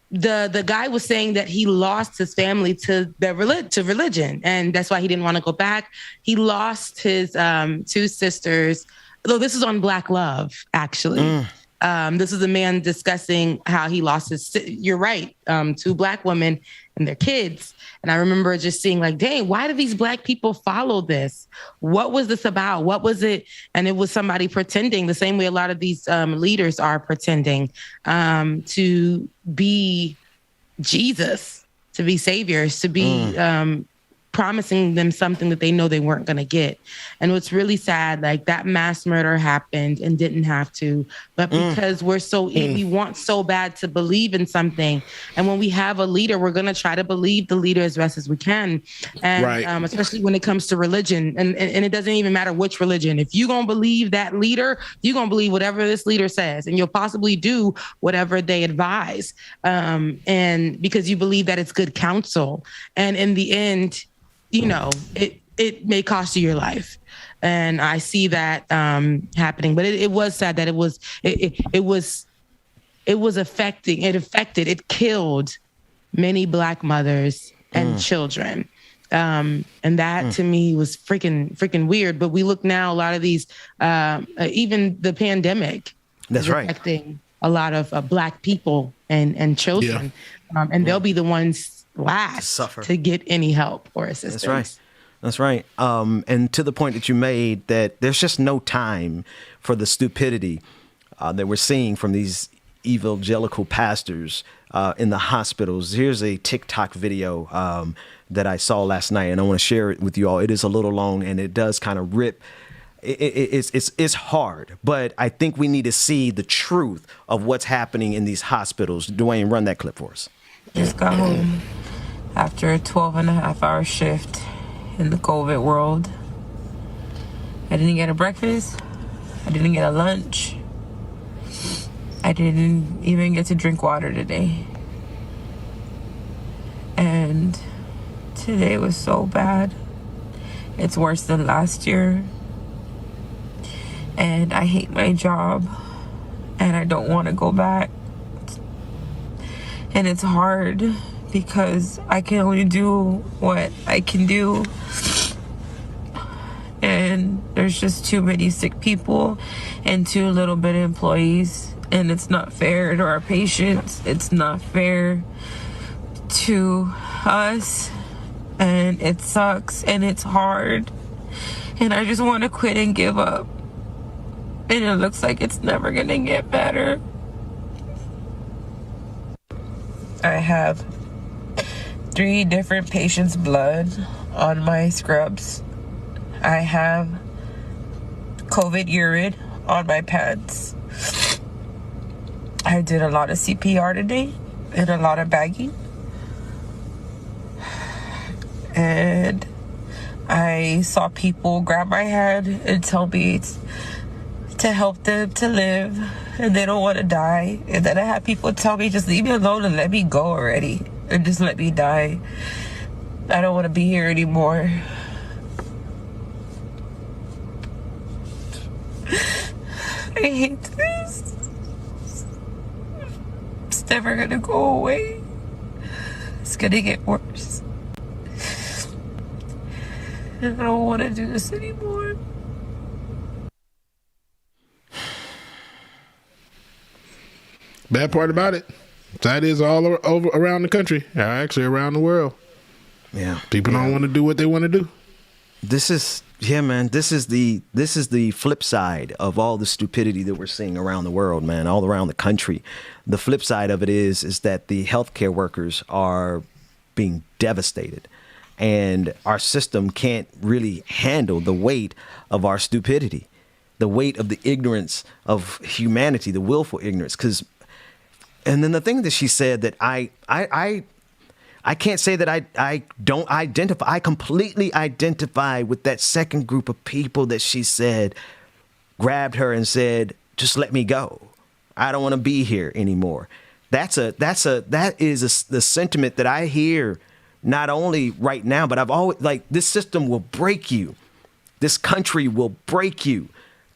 the guy was saying that he lost his family to religion, and that's why he didn't want to go back. He lost his 2 sisters. Though this is on Black Love, actually. This is a man discussing how he lost you're right, 2 Black women and their kids. And I remember just seeing like, dang, why do these Black people follow this? What was this about? What was it? And it was somebody pretending the same way a lot of these leaders are pretending to be Jesus, to be saviors, to be promising them something that they know they weren't going to get. And what's really sad, like that mass murder happened and didn't have to, but because we want so bad to believe in something. And when we have a leader, we're going to try to believe the leader as best as we can. And especially when it comes to religion, and it doesn't even matter which religion. If you're going to believe that leader, you're going to believe whatever this leader says, and you'll possibly do whatever they advise. And because you believe that it's good counsel. And in the end, you know, it may cost you your life. And I see that happening. But it was sad that it killed many Black mothers and children. And that to me was freaking weird. But we look now, a lot of these, even the pandemic is affecting a lot of Black people and children. Yeah. And they'll be the ones last to get any help or assistance. That's right. And to the point that you made, that there's just no time for the stupidity that we're seeing from these evangelical pastors in the hospitals. Here's a TikTok video that I saw last night, and I want to share it with you all. It is a little long, and it does kind of rip. It's hard, but I think we need to see the truth of what's happening in these hospitals. Dwayne, run that clip for us. Just got home after a 12-and-a-half-hour shift in the COVID world. I didn't get a breakfast. I didn't get a lunch. I didn't even get to drink water today. And today was so bad. It's worse than last year. And I hate my job. And I don't want to go back. And it's hard because I can only do what I can do. And there's just too many sick people and too little bit of employees. And it's not fair to our patients. It's not fair to us. And it sucks and it's hard. And I just want to quit and give up. And it looks like it's never going to get better. I have 3 different patients' blood on my scrubs. I have COVID urine on my pants. I did a lot of CPR today and a lot of bagging. And I saw people grab my hand and tell me to help them to live, and they don't want to die. And then I had people tell me, just leave me alone and let me go already, and just let me die. I don't want to be here anymore. I hate this. It's never gonna go away. It's gonna get worse. And I don't want to do this anymore. Bad part about it, that is all over around the country, actually around the world. Yeah, people don't want to do what they want to do. This is the flip side of all the stupidity that we're seeing around the world, man, all around the country. The flip side of it is that the healthcare workers are being devastated, and our system can't really handle the weight of our stupidity, the weight of the ignorance of humanity, the willful ignorance. And then the thing that she said that I can't say that I don't identify. I completely identify with that second group of people that she said grabbed her and said, just let me go. I don't want to be here anymore. That is the sentiment that I hear not only right now, but I've always, like, this system will break you. This country will break you.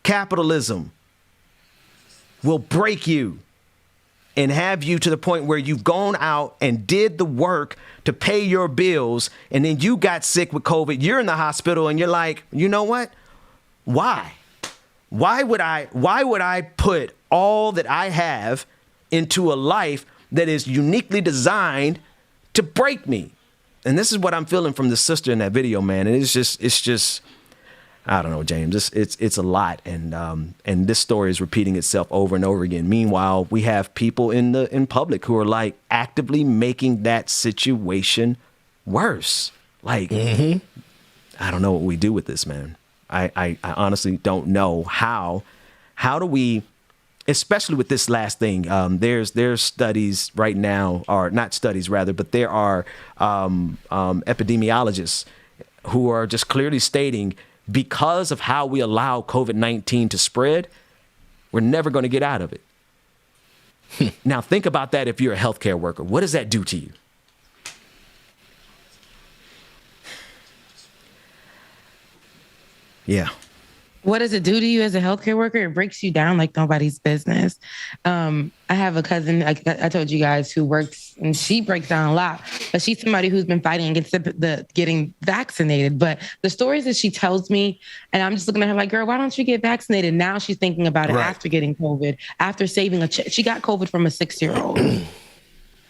Capitalism will break you and have you to the point where you've gone out and did the work to pay your bills, and then you got sick with COVID. You're in the hospital and you're like, you know what? Why? Why would I put all that I have into a life that is uniquely designed to break me? And this is what I'm feeling from the sister in that video, man. And it's just, I don't know, James. It's a lot, and this story is repeating itself over and over again. Meanwhile, we have people in public who are like actively making that situation worse. Like, I don't know what we do with this, man. I honestly don't know how do we, especially with this last thing. There's studies right now, or not studies rather, but there are epidemiologists who are just clearly stating, because of how we allow COVID-19 to spread, we're never going to get out of it. Now, think about that if you're a healthcare worker. What does that do to you? Yeah. What does it do to you as a healthcare worker? It breaks you down like nobody's business. I have a cousin, I told you guys, who works, and she breaks down a lot, but she's somebody who's been fighting against the getting vaccinated. But the stories that she tells me, and I'm just looking at her like, girl, why don't you get vaccinated? Now she's thinking about it after getting COVID, after saving she got COVID from a 6-year-old,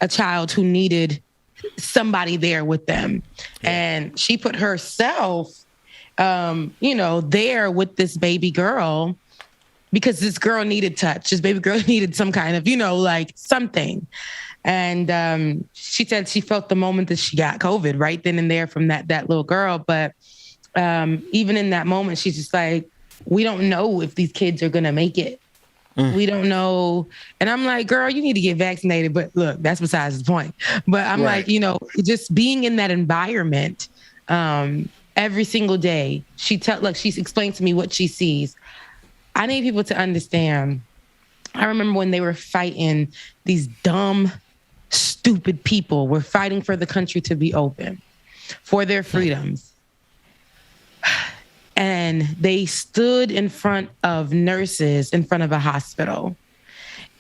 a child who needed somebody there with them. And she put herself there with this baby girl, because this girl needed touch. This baby girl needed some kind of, like something. And she said she felt the moment that she got COVID right then and there from that little girl. But even in that moment, she's just like, we don't know if these kids are going to make it. We don't know. And I'm like, girl, you need to get vaccinated. But look, that's besides the point. But I'm like, just being in that environment, every single day, she's explained to me what she sees. I need people to understand. I remember when they were fighting, these dumb, stupid people were fighting for the country to be open, for their freedoms. And they stood in front of nurses in front of a hospital,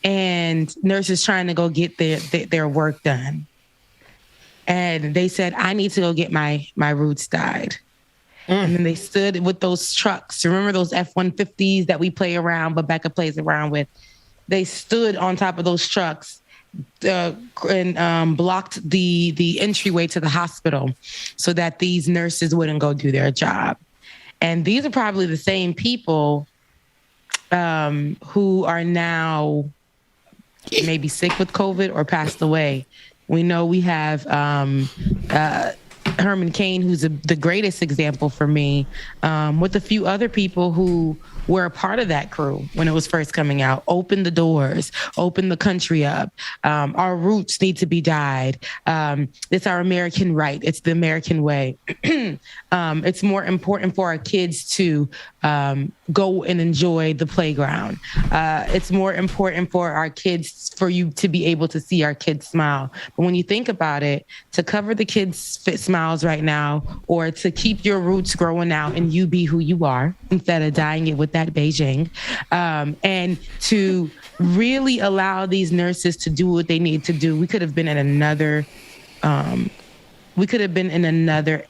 and nurses trying to go get their work done. And they said, I need to go get my roots dyed. And then they stood with those trucks. Remember those F-150s that we play around, Rebecca plays around with? They stood on top of those trucks and blocked the entryway to the hospital so that these nurses wouldn't go do their job. And these are probably the same people who are now maybe sick with COVID or passed away. We know we have Herman Cain, who's the greatest example for me, with a few other people who were a part of that crew when it was first coming out. Open the doors, open the country up. Our roots need to be dyed. It's our American right. It's the American way. It's more important for our kids to go and enjoy the playground. It's more important for our kids, for you to be able to see our kids smile. But when you think about it, to cover the kids' smiles right now, or to keep your roots growing out and you be who you are instead of dyeing it with that Beijing, and to really allow these nurses to do what they need to do, we could have been in another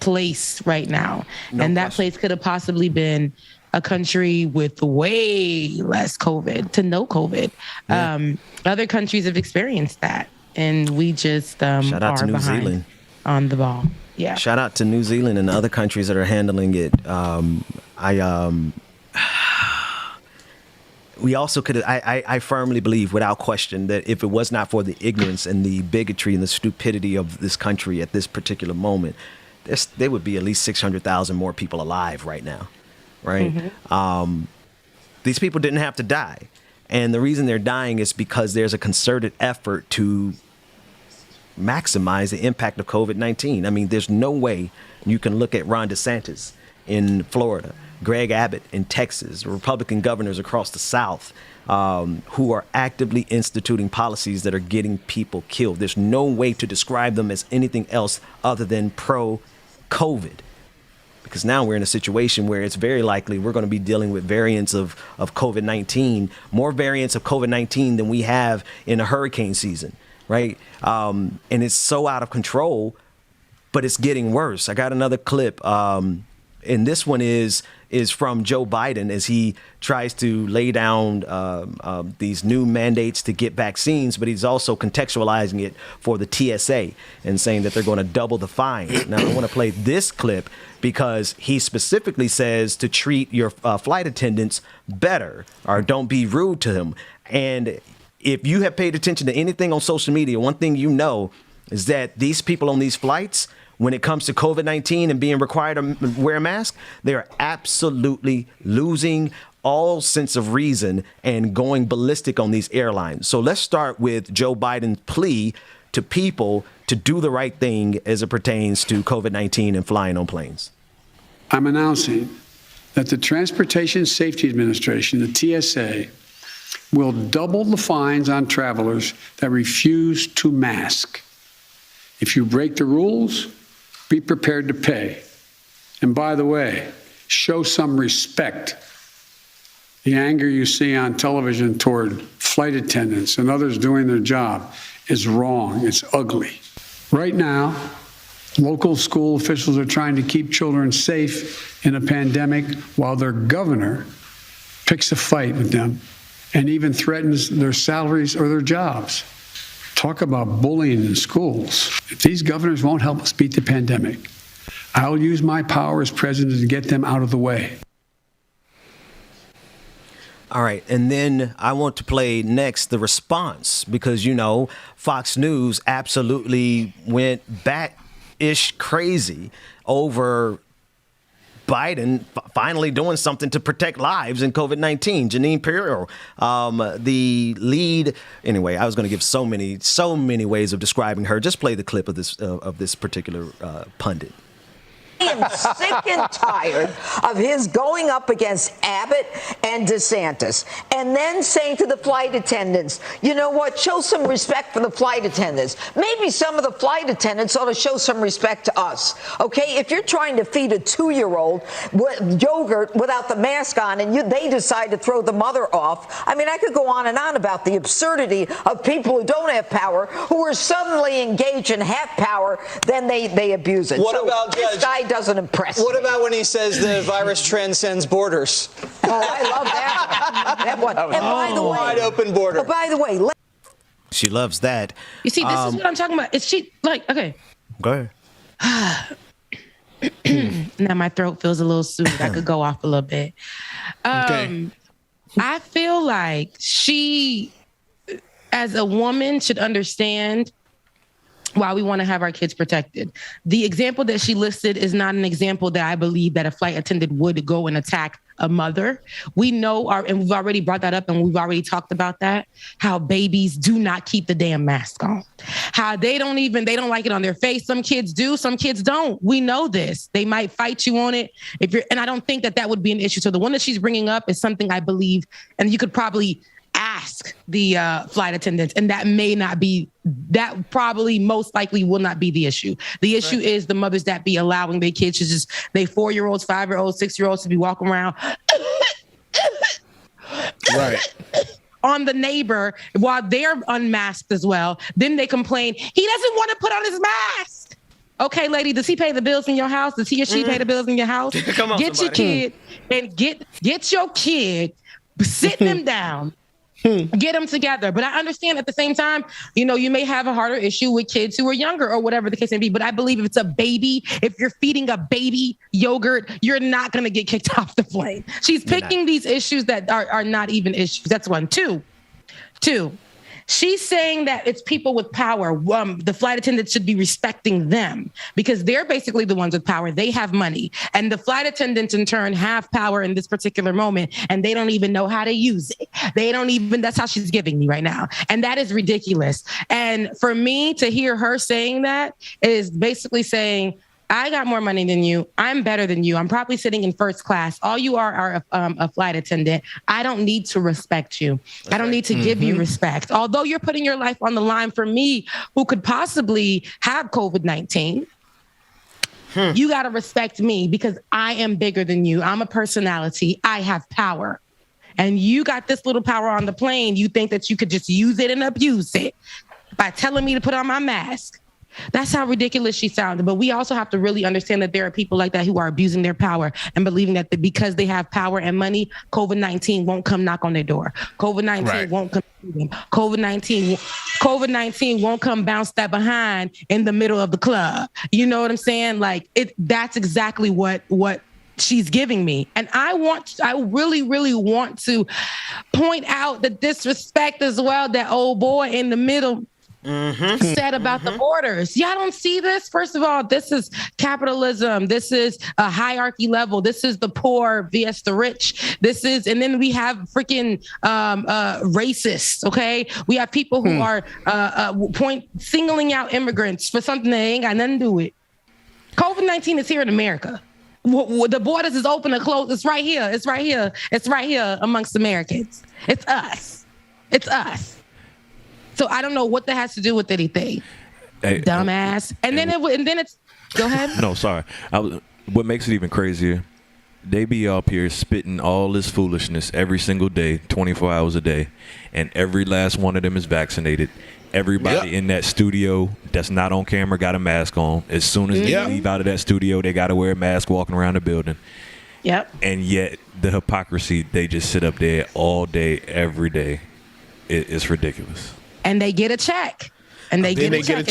place right now. And that place could have possibly been a country with way less COVID to no COVID. Yeah. Other countries have experienced that, and we just shout out to New Zealand on the ball. Yeah. Shout out to New Zealand and other countries that are handling it. We also could. I firmly believe, without question, that if it was not for the ignorance and the bigotry and the stupidity of this country at this particular moment, there would be at least 600,000 more people alive right now, right? Mm-hmm. These people didn't have to die, and the reason they're dying is because there's a concerted effort to maximize the impact of COVID-19. I mean, there's no way you can look at Ron DeSantis in Florida Greg Abbott in Texas, Republican governors across the South, who are actively instituting policies that are getting people killed. There's no way to describe them as anything else other than pro-COVID. Because now we're in a situation where it's very likely we're going to be dealing with variants of COVID-19, more variants of COVID-19 than we have in a hurricane season, right? And it's so out of control, but it's getting worse. I got another clip, and this one is from Joe Biden as he tries to lay down these new mandates to get vaccines, but he's also contextualizing it for the TSA and saying that they're going to double the fines. Now, I want to play this clip because he specifically says to treat your flight attendants better or don't be rude to them. And if you have paid attention to anything on social media, one thing you know is that these people on these flights, when it comes to COVID-19 and being required to wear a mask, they are absolutely losing all sense of reason and going ballistic on these airlines. So let's start with Joe Biden's plea to people to do the right thing as it pertains to COVID-19 and flying on planes. I'm announcing that the Transportation Safety Administration, the TSA, will double the fines on travelers that refuse to mask. If you break the rules, be prepared to pay. And by the way, show some respect. The anger you see on television toward flight attendants and others doing their job is wrong. It's ugly. Right now, local school officials are trying to keep children safe in a pandemic while their governor picks a fight with them and even threatens their salaries or their jobs. Talk about bullying in schools. If these governors won't help us beat the pandemic, I'll use my power as president to get them out of the way. All right. And then I want to play next the response because, you know, Fox News absolutely went bat-ish crazy over Biden finally doing something to protect lives in COVID-19. Janine Pirro, the lead. Anyway, I was going to give so many ways of describing her. Just play the clip of this particular pundit. I am sick and tired of his going up against Abbott and DeSantis and then saying to the flight attendants, you know what, show some respect for the flight attendants. Maybe some of the flight attendants ought to show some respect to us. OK, if you're trying to feed a 2-year-old yogurt without the mask on and they decide to throw the mother off. I mean, I could go on and on about the absurdity of people who don't have power, who are suddenly engaged and have power, then they abuse it. What about this guy doesn't impress me. What about when he says the virus transcends borders? Oh, I love that one. And by the way, wide open border. Oh, by the way, she loves that. You see, this is what I'm talking about. Is she like, okay. Go ahead. Now my throat feels a little soothed. I could go off a little bit. Okay. I feel like she, as a woman, should understand why we want to have our kids protected. The example that she listed is not an example that I believe that a flight attendant would go and attack a mother. We know and we've already brought that up and we've already talked about that, how babies do not keep the damn mask on. How they don't like it on their face. Some kids do, some kids don't. We know this. They might fight you on it and I don't think that would be an issue. So the one that she's bringing up is something I believe, and you could probably ask the flight attendants, and that probably most likely will not be the issue. The issue is the mothers that be allowing their kids to just, they 4-year-olds, 5-year-olds, 6-year-olds to be walking around right on the neighbor while they're unmasked as well. Then they complain, he doesn't want to put on his mask. Okay, lady, does he pay the bills in your house? Does he or she pay the bills in your house? Come on, get somebody. your kid and get your kid, sit them down. Get them together. But I understand at the same time, you know, you may have a harder issue with kids who are younger or whatever the case may be. But I believe if it's a baby, if you're feeding a baby yogurt, you're not going to get kicked off the plane. She's picking these issues that are not even issues. That's one. Two. She's saying that it's people with power. The flight attendants should be respecting them because they're basically the ones with power. They have money. And the flight attendants, in turn, have power in this particular moment, and they don't even know how to use it. That's how she's giving me right now. And that is ridiculous. And for me to hear her saying that is basically saying, I got more money than you. I'm better than you. I'm probably sitting in first class. All you are a flight attendant. I don't need to respect you. I don't need to give you respect. Although you're putting your life on the line for me, who could possibly have COVID-19. You got to respect me because I am bigger than you. I'm a personality. I have power. And you got this little power on the plane. You think that you could just use it and abuse it by telling me to put on my mask. That's how ridiculous she sounded. But we also have to really understand that there are people like that who are abusing their power and believing that because they have power and money, COVID-19 won't come knock on their door. COVID-19 won't come to them. COVID-19 won't come bounce that behind in the middle of the club. You know what I'm saying? Like that's exactly what she's giving me. And I really, really want to point out the disrespect as well that old boy in the middle said about the borders. Y'all don't see this? First of all, this is capitalism. This is a hierarchy level. This is the poor vs the rich. And then we have freaking racists, okay? We have people who are singling out immigrants for something that ain't got nothing to do with it. COVID-19 is here in America. The borders is open and closed. It's right here. It's right here. It's right here amongst Americans. It's us. It's us. So I don't know what that has to do with anything. Hey, dumbass. And then it's go ahead. No, sorry. What makes it even crazier, they be up here spitting all this foolishness every single day, 24 hours a day, and every last one of them is vaccinated. Everybody in that studio that's not on camera got a mask on. As soon as they leave out of that studio, they got to wear a mask walking around the building. Yep. And yet the hypocrisy, they just sit up there all day, every day. It's ridiculous. And they get a check. And they get a check.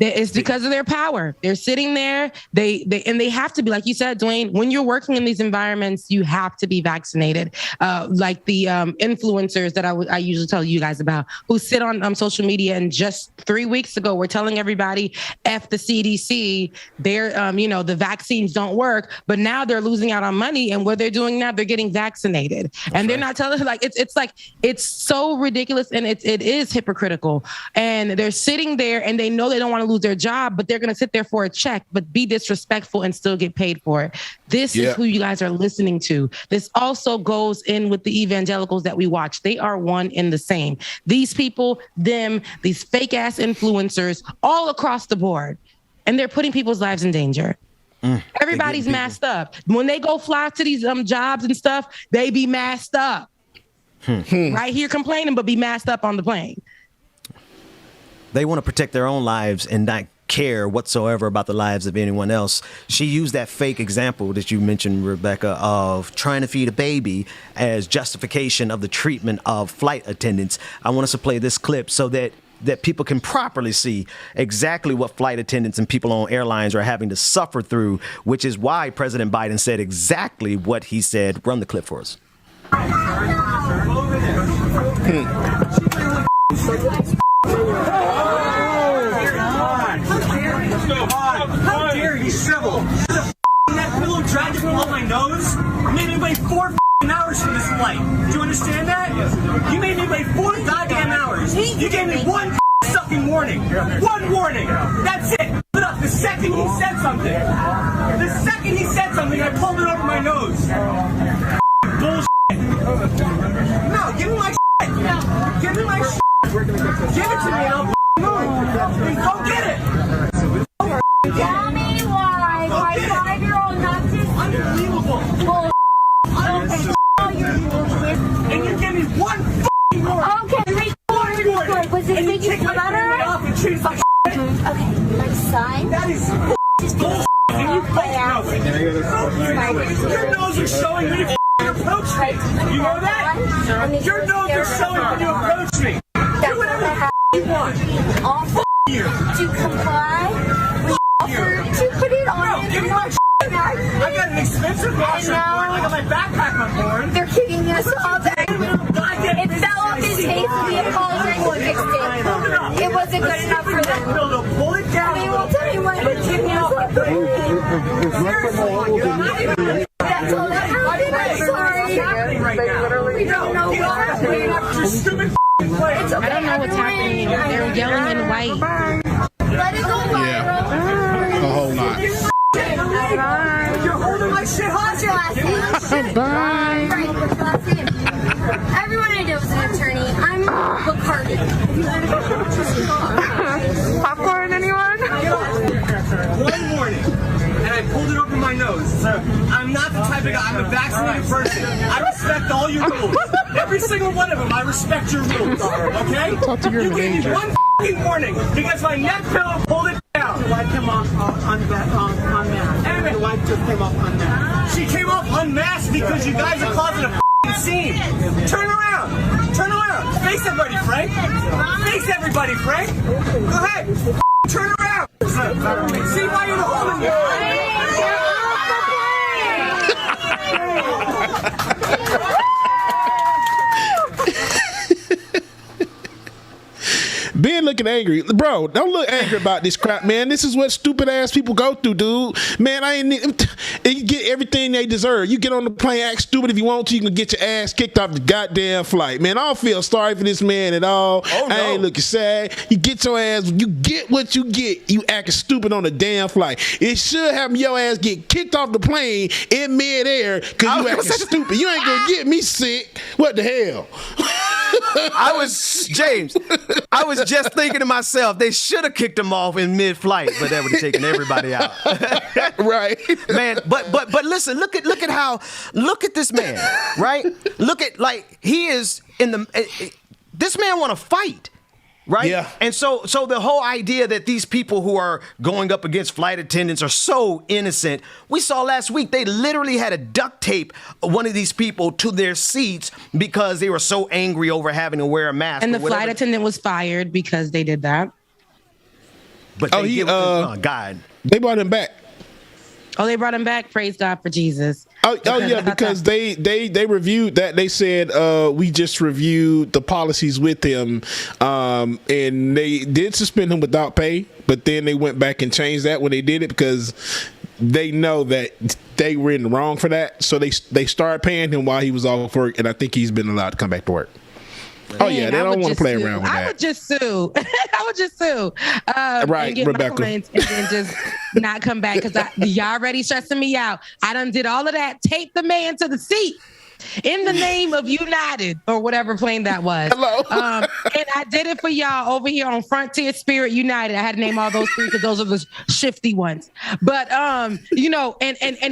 It's because of their power. They're sitting there. They have to be, like you said, Dwayne, when you're working in these environments, you have to be vaccinated. Like the influencers that I usually tell you guys about, who sit on social media and just 3 weeks ago were telling everybody, F the CDC, the vaccines don't work, but now they're losing out on money. And what they're doing now, they're getting vaccinated. And they're not telling, it's so ridiculous and it is hypocritical. And they're sitting there and they know they don't want to lose their job, but they're going to sit there for a check, but be disrespectful and still get paid for it. This is who you guys are listening to. This also goes in with the evangelicals that we watch. They are one and the same. These people, these fake ass influencers all across the board, and they're putting people's lives in danger. Everybody's masked up. When they go fly to these jobs and stuff, they be masked up. Right here complaining, but be masked up on the plane. They want to protect their own lives and not care whatsoever about the lives of anyone else. She used that fake example that you mentioned, Rebecca, of trying to feed a baby as justification of the treatment of flight attendants. I want us to play this clip so that people can properly see exactly what flight attendants and people on airlines are having to suffer through, which is why President Biden said exactly what he said. Run the clip for us. How dare you, civil? That pillow dragged me on my nose. You made me wait 4 hours for this flight. Do you understand that? You made me wait 4 goddamn hours. You gave me one fucking warning. One warning. That's it. Put up the second he said something. I pulled it over my nose. Bullshit. No, give me my shit. Give me my shit. Give it to me and I'll move. Go get it. Tell me why my 5-year-old nuts is unbelievable. Bull. Okay, you're bullshit. And you give me one fucking warning. Okay, wait, was it make you feel better? Okay, my son. That is bullshit. You play out. Your nose is showing when you approach me. You know that? Your nose is showing when you approach me. Do whatever you want. Offer you to comply. To put it on. No, give me my I got an expensive washer. I got my backpack on board. They're kicking us off. It fell off his face. We apologized and fixed it. It wasn't good enough for them. Pull it down. I mean, we'll tell you what. They're kicking us off. Seriously. That's all that happened. I'm sorry. We don't know what's happening. I don't know what's happening. They're yelling in white. Let it go viral. A whole lot. Bye. You're holding my shit hostage. Bye. Everyone I know is an attorney. I'm Bacardi. Popcorn, anyone? One morning, and I pulled it over my nose. I'm not the type of guy. I'm a vaccinated person. I respect all your rules. Every single one of them. I respect your rules. Okay? Talk to your You gave me manager. one f***ing warning because my neck pillow pulled it down. The wife came off unmasked. Anyway, The wife just came off unmasked. she came off unmasked because you guys are causing a f***ing scene. Turn around. Turn around. Face everybody, Frank. Face everybody, Frank. Go ahead. Turn around. See why you're the holding Ben looking angry. Bro, don't look angry about this crap, man. This is what stupid ass people go through, dude. Man, you get everything they deserve. You get on the plane, act stupid if you want to, you can get your ass kicked off the goddamn flight. Man, I don't feel sorry for this man at all. Oh, no. I ain't looking sad. You get your ass, you get what you get. You acting stupid on the damn flight. It should have your ass get kicked off the plane in midair because you acting stupid. You ain't gonna get me sick. What the hell? I was just thinking to myself, they should have kicked him off in mid-flight, but that would have taken everybody out. Right. Man, but listen, look at this man, right? Look at, like, he is in the this man want to fight. Right? Yeah. And so the whole idea that these people who are going up against flight attendants are so innocent. We saw last week they literally had to duct tape one of these people to their seats because they were so angry over having to wear a mask. And the flight attendant was fired because they did that. But God. They brought him back. Oh, they brought him back. Praise God for Jesus. Oh yeah, because they reviewed that. They said we just reviewed the policies with him, and they did suspend him without pay. But then they went back and changed that when they did it because they know that they were in the wrong for that. So they started paying him while he was off work, and I think he's been allowed to come back to work. Oh yeah, they don't want to play around with that. I would just sue. Right, and get Rebecca. my clients and then just not come back because y'all already stressing me out. I done did all of that. Tape the man to the seat in the name of United or whatever plane that was. Hello. And I did it for y'all over here on Frontier, Spirit, United. I had to name all those three because those are the shifty ones. But and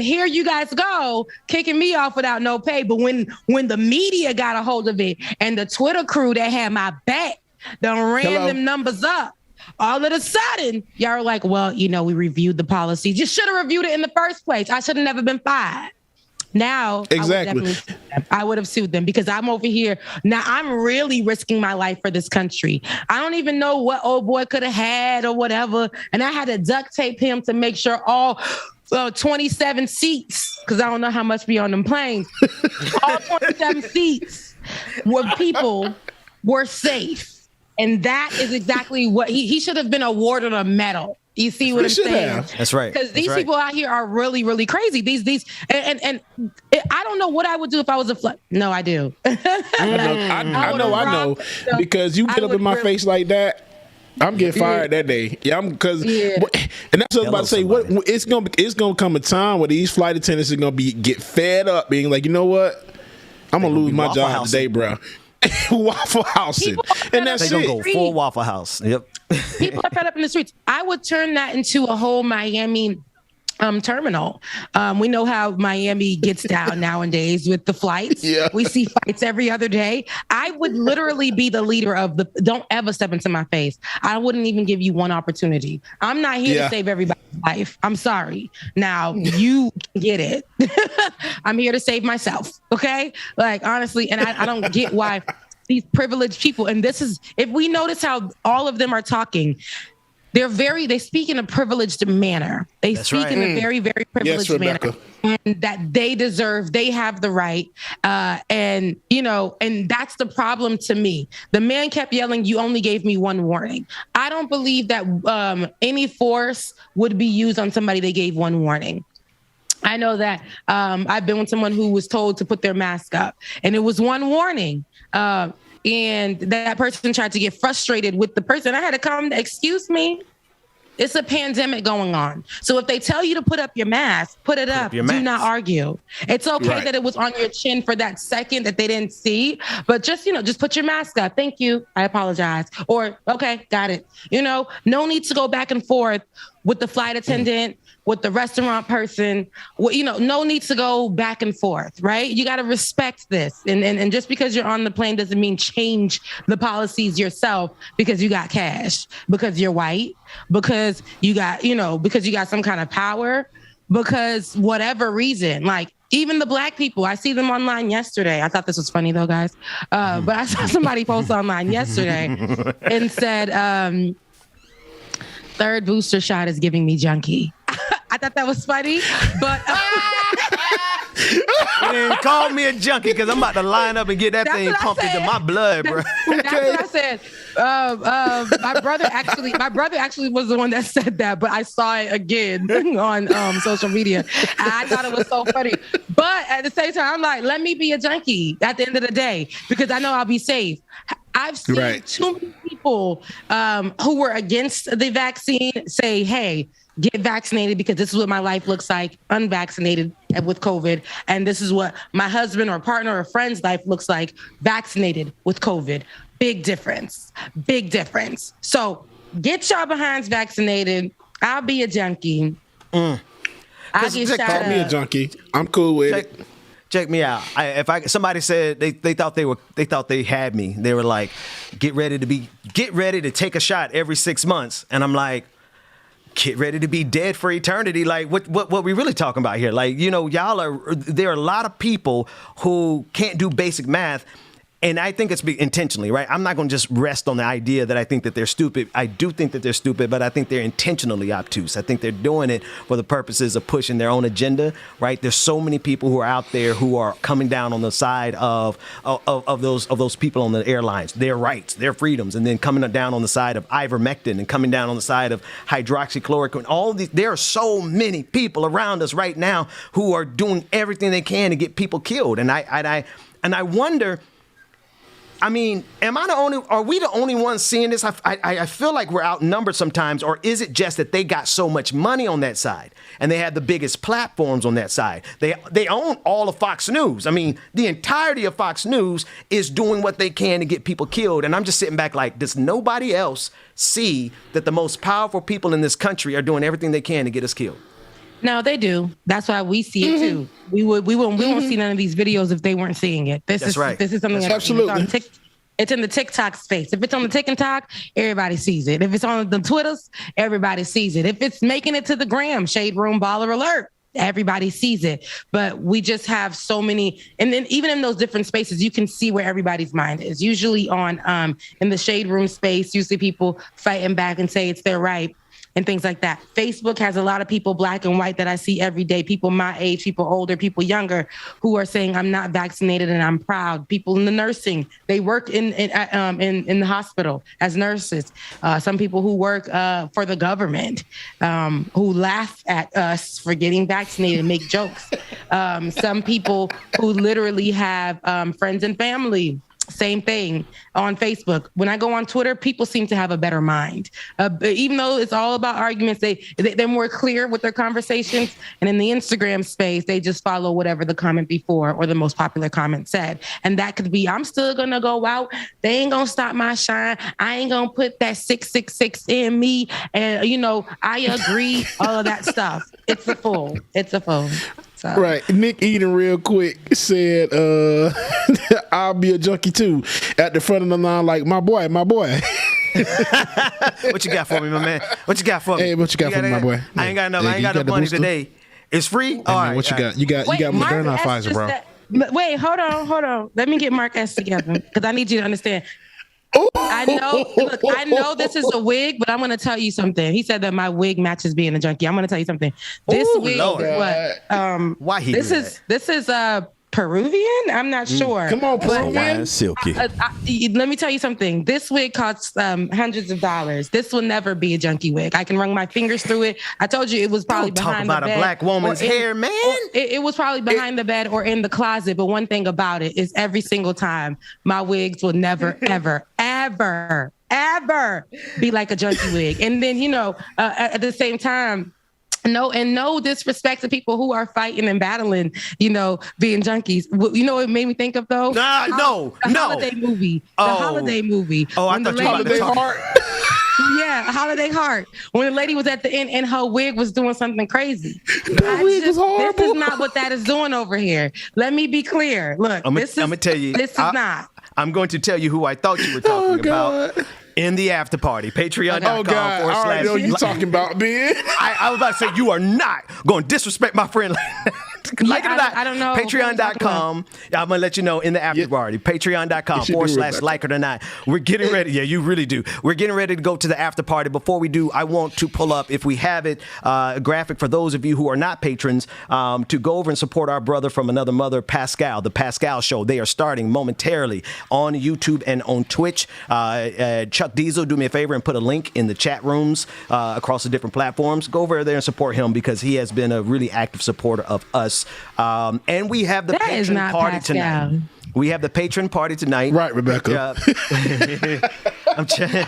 here you guys go kicking me off without no pay. But when the media got a hold of it and the Twitter crew that had my back done ran them numbers up, all of a sudden y'all are like, well, we reviewed the policy. You should have reviewed it in the first place. I should have never been fired. Now, exactly. I would have sued them because I'm over here. Now, I'm really risking my life for this country. I don't even know what old boy could have had or whatever. And I had to duct tape him to make sure all 27 seats, because I don't know how much be on them planes, all 27 seats people were safe. And that is exactly what he should have been awarded a medal. You see what I'm saying? That's right. Because these people out here are really, really crazy. And I don't know what I would do if I was a flight. No, I do. I know. Because you get up in my face like that, I'm getting fired that day. Yeah, and that's what I was about to say. It's gonna come a time where these flight attendants are gonna get fed up, being like, you know what? I'm gonna lose my job today, bro. Waffle Housing, and that's they gonna go full Waffle House. Yep. People are fed up in the streets. I would turn that into a whole Miami terminal. We know how Miami gets down nowadays with the flights. Yeah. We see fights every other day. I would literally be the leader of don't ever step into my face. I wouldn't even give you one opportunity. I'm not here to save everybody's life. I'm sorry. Now you get it. I'm here to save myself. Okay. Like, honestly, and I don't get why these privileged people, and this is, if we notice how all of them are talking, they speak in a privileged manner. They speak in a very, very privileged manner, and that they deserve, they have the right. And that's the problem to me. The man kept yelling, "You only gave me one warning." I don't believe that any force would be used on somebody they gave one warning. I know that I've been with someone who was told to put their mask up, and it was one warning. And that person tried to get frustrated with the person. I had to come, excuse me. It's a pandemic going on. So if they tell you to put up your mask, put it up. Do not argue. It's okay that it was on your chin for that second that they didn't see, but just put your mask up. Thank you. I apologize. Or, okay, got it. No need to go back and forth with the flight attendant, with the restaurant person. No need to go back and forth, right? You got to respect this. And just because you're on the plane doesn't mean change the policies yourself because you got cash, because you're white, because you got some kind of power, because whatever reason, like even the Black people, I see them online yesterday. I thought this was funny though, guys. But I saw somebody post online yesterday and said, third booster shot is giving me junkie. I thought that was funny, but call me a junkie because I'm about to line up and get that thing pumped into my blood, bro. That's what I said. My brother actually was the one that said that, but I saw it again on social media. And I thought it was so funny. But at the same time, I'm like, let me be a junkie at the end of the day because I know I'll be safe. I've seen too many people who were against the vaccine say, hey, get vaccinated because this is what my life looks like unvaccinated with COVID. And this is what my husband or partner or friend's life looks like vaccinated with COVID. Big difference. Big difference. So get y'all behinds vaccinated. I'll be a junkie. I'll get shot call me a junkie. I'm cool with it. Check me out. Somebody said they thought they had me. They were like, get ready to take a shot every 6 months. And I'm like, get ready to be dead for eternity. Like what we really talking about here? Like, there are a lot of people who can't do basic math. And I think it's intentionally, right? I'm not going to just rest on the idea that I think that they're stupid. I do think that they're stupid, but I think they're intentionally obtuse. I think they're doing it for the purposes of pushing their own agenda, right? There's so many people who are out there who are coming down on the side of those people on the airlines, their rights, their freedoms, and then coming down on the side of ivermectin and coming down on the side of hydroxychloroquine. All these, there are so many people around us right now who are doing everything they can to get people killed, and I wonder. I mean, are we the only ones seeing this? I feel like we're outnumbered sometimes, or is it just that they got so much money on that side and they have the biggest platforms on that side? They own all of Fox News. I mean, the entirety of Fox News is doing what they can to get people killed. And I'm just sitting back like, does nobody else see that the most powerful people in this country are doing everything they can to get us killed? No, they do. That's why we see it too. We won't see none of these videos if they weren't seeing it. This is something that's absolutely. It's in the TikTok space. If it's on the TikTok, everybody sees it. If it's on the Twitters, everybody sees it. If it's making it to the gram, Shade Room Baller Alert, everybody sees it. But we just have so many, and then even in those different spaces, you can see where everybody's mind is. Usually on in the Shade Room space, you see people fighting back and say it's their right. And things like that. Facebook has a lot of people, black and white, that I see every day. People my age, people older, people younger, who are saying I'm not vaccinated and I'm proud. People in the nursing, they work in the hospital as nurses. Some people who work for the government, who laugh at us for getting vaccinated and make jokes. Some people who literally have friends and family. Same thing on Facebook. When I go on Twitter, people seem to have a better mind. Even though it's all about arguments, they're more clear with their conversations. And in the Instagram space, they just follow whatever the comment before or the most popular comment said. And that could be, I'm still going to go out. They ain't going to stop my shine. I ain't going to put that 666 in me. And, I agree, all of that stuff. It's a fool. So. Right. Nick Eden real quick said, I'll be a junkie too. At the front of the line, like, my boy. What you got for me, my man? What you got for me? Hey, what you got for me, my boy? I ain't got no money today. It's free? Hey, man, what you got? You got Moderna or Pfizer, bro? Wait, hold on. Let me get Mark S together because I need you to understand. I know this is a wig, but I'm going to tell you something. He said that my wig matches being a junkie. I'm going to tell you something. This wig, why he this is Peruvian? I'm not sure. Come on, Peruvian. Silky. Let me tell you something. This wig costs hundreds of dollars. This will never be a junkie wig. I can run my fingers through it. I told you it was probably behind the bed. Talk about a black woman's hair, man. It was probably behind the bed or in the closet. But one thing about it is every single time, my wigs will never, ever, ever ever be like a junkie wig. And then, at the same time, no disrespect to people who are fighting and battling, being junkies. You know what it made me think of though? The Holiday movie. The Holiday movie. Oh, I thought you were about to talk. Yeah, Holiday Heart. When the lady was at the end and her wig was doing something crazy. This is not what that is doing over here. Let me be clear. Look, I'm going to tell you. This is not. I'm going to tell you who I thought you were talking about. In the after party, patreon.com. Oh, God. I already know you talking about, Ben. I was about to say, you are not going to disrespect my friend. Like it or not, I don't know. Patreon.com. I'm going to let you know in the after party. Patreon.com/like it or not. We're getting ready. Yeah, you really do. We're getting ready to go to the after party. Before we do, I want to pull up, if we have it, a graphic for those of you who are not patrons, to go over and support our brother from another mother, Pascal, the Pascal Show. They are starting momentarily on YouTube and on Twitch. Chuck Diesel, do me a favor and put a link in the chat rooms across the different platforms. Go over there and support him because he has been a really active supporter of us. And we have the patron party tonight. We have the patron party tonight. Right, Rebecca. I'm trying.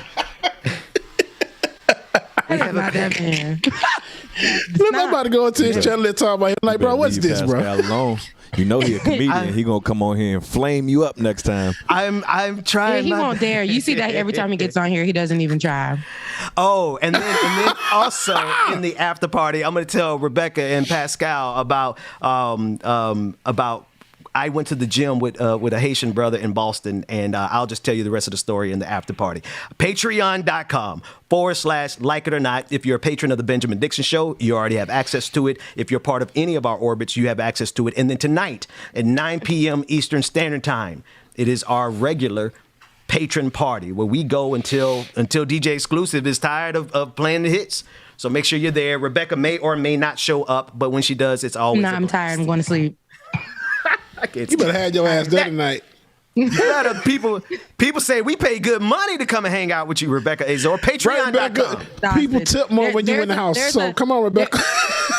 That's not that man. Look, I'm about to go into his channel and talk about him. Like, bro, what's this, bro? Alone. You know he a comedian. He gonna come on here and flame you up next time. I'm trying. He won't dare. You see that every time he gets on here, he doesn't even try. Oh, and then also in the after party, I'm going to tell Rebecca and Pascal about I went to the gym with a Haitian brother in Boston, and I'll just tell you the rest of the story in the after party. Patreon.com/like it or not. If you're a patron of the Benjamin Dixon Show, you already have access to it. If you're part of any of our orbits, you have access to it. And then tonight at 9 p.m. Eastern Standard Time, it is our regular patron party where we go until DJ Exclusive is tired of playing the hits. So make sure you're there. Rebecca may or may not show up, but when she does, it's always I'm tired. I'm going to sleep. You better have your ass there tonight. You better, people say we pay good money to come and hang out with you, Rebecca Azor. Patreon.com. People tip more when you're in the house. So come on, Rebecca.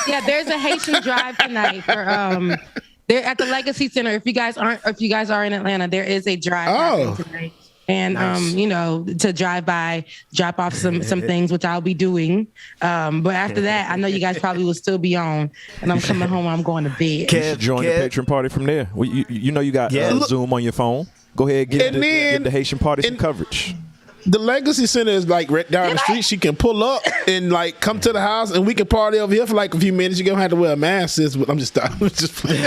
There's a Haitian drive tonight for they're at the Legacy Center. If you guys are in Atlanta, there is a drive happening tonight. And Nice. To drive by, drop off some things, which I'll be doing. But after that, I know you guys probably will still be on, and I'm coming home. I'm going to bed. You should join the patron party from there. Well, you know you got Zoom on your phone. Go ahead, get the Haitian party some coverage. The Legacy Center is like right down the street. She can pull up and like come to the house, and we can party over here for like a few minutes. You're gonna have to wear a mask, sis, but I'm just playing.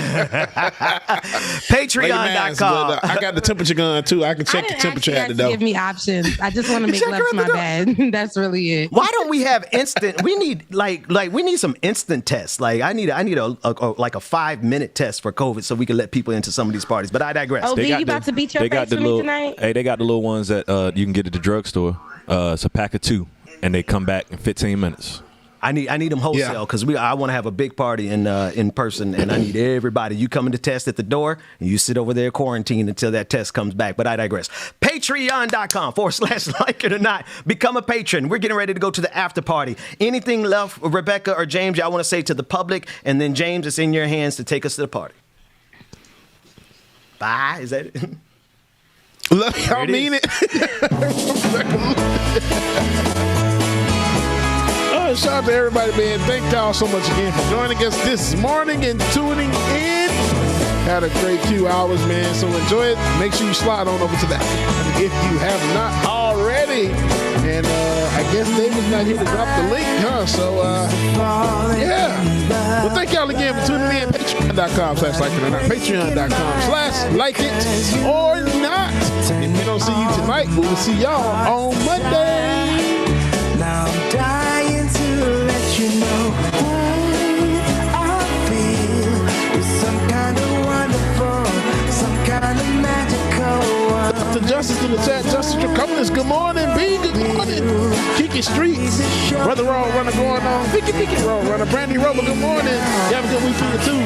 Patreon.com. I got the temperature gun too. I can check the temperature at the door. Give me options. I just want to make love to my bed. That's really it. Why don't we have instant? We need we need some instant tests. Like I need a 5-minute test for COVID so we can let people into some of these parties. But I digress. Oh, you about to beat your face for me tonight? Hey, they got the little ones that you can get at the drugstore. It's a pack of 2, and they come back in 15 minutes. I need them wholesale because I want to have a big party in person, and I need everybody. You come in to test at the door, and you sit over there quarantined until that test comes back. But I digress. Patreon.com/like it or not. Become a patron. We're getting ready to go to the after party. Anything left, Rebecca or James, y'all want to say to the public? And then James, it's in your hands to take us to the party. Bye. Is that it? Look, I mean it. Shout out to everybody, man. Thank y'all so much again for joining us this morning and tuning in. Had a great few hours, man. So enjoy it. Make sure you slide on over to that if you have not already. And I guess David's not here to drop the link, huh? So, yeah. Well, thank y'all again for tuning in. Patreon.com/like it or not. Patreon.com/like it or not. If we don't see you tonight, we will see y'all on Monday. Now I'm dying to let you know how I feel. With some kind of wonderful, some kind of magical one. To Justice in the chat, Justice Recoveries, good morning, B, good morning. Kiki Streets, Brother Roll Runner going on. Vicky Roll Runner, Brandy Rover, good morning. You have a good week for you too.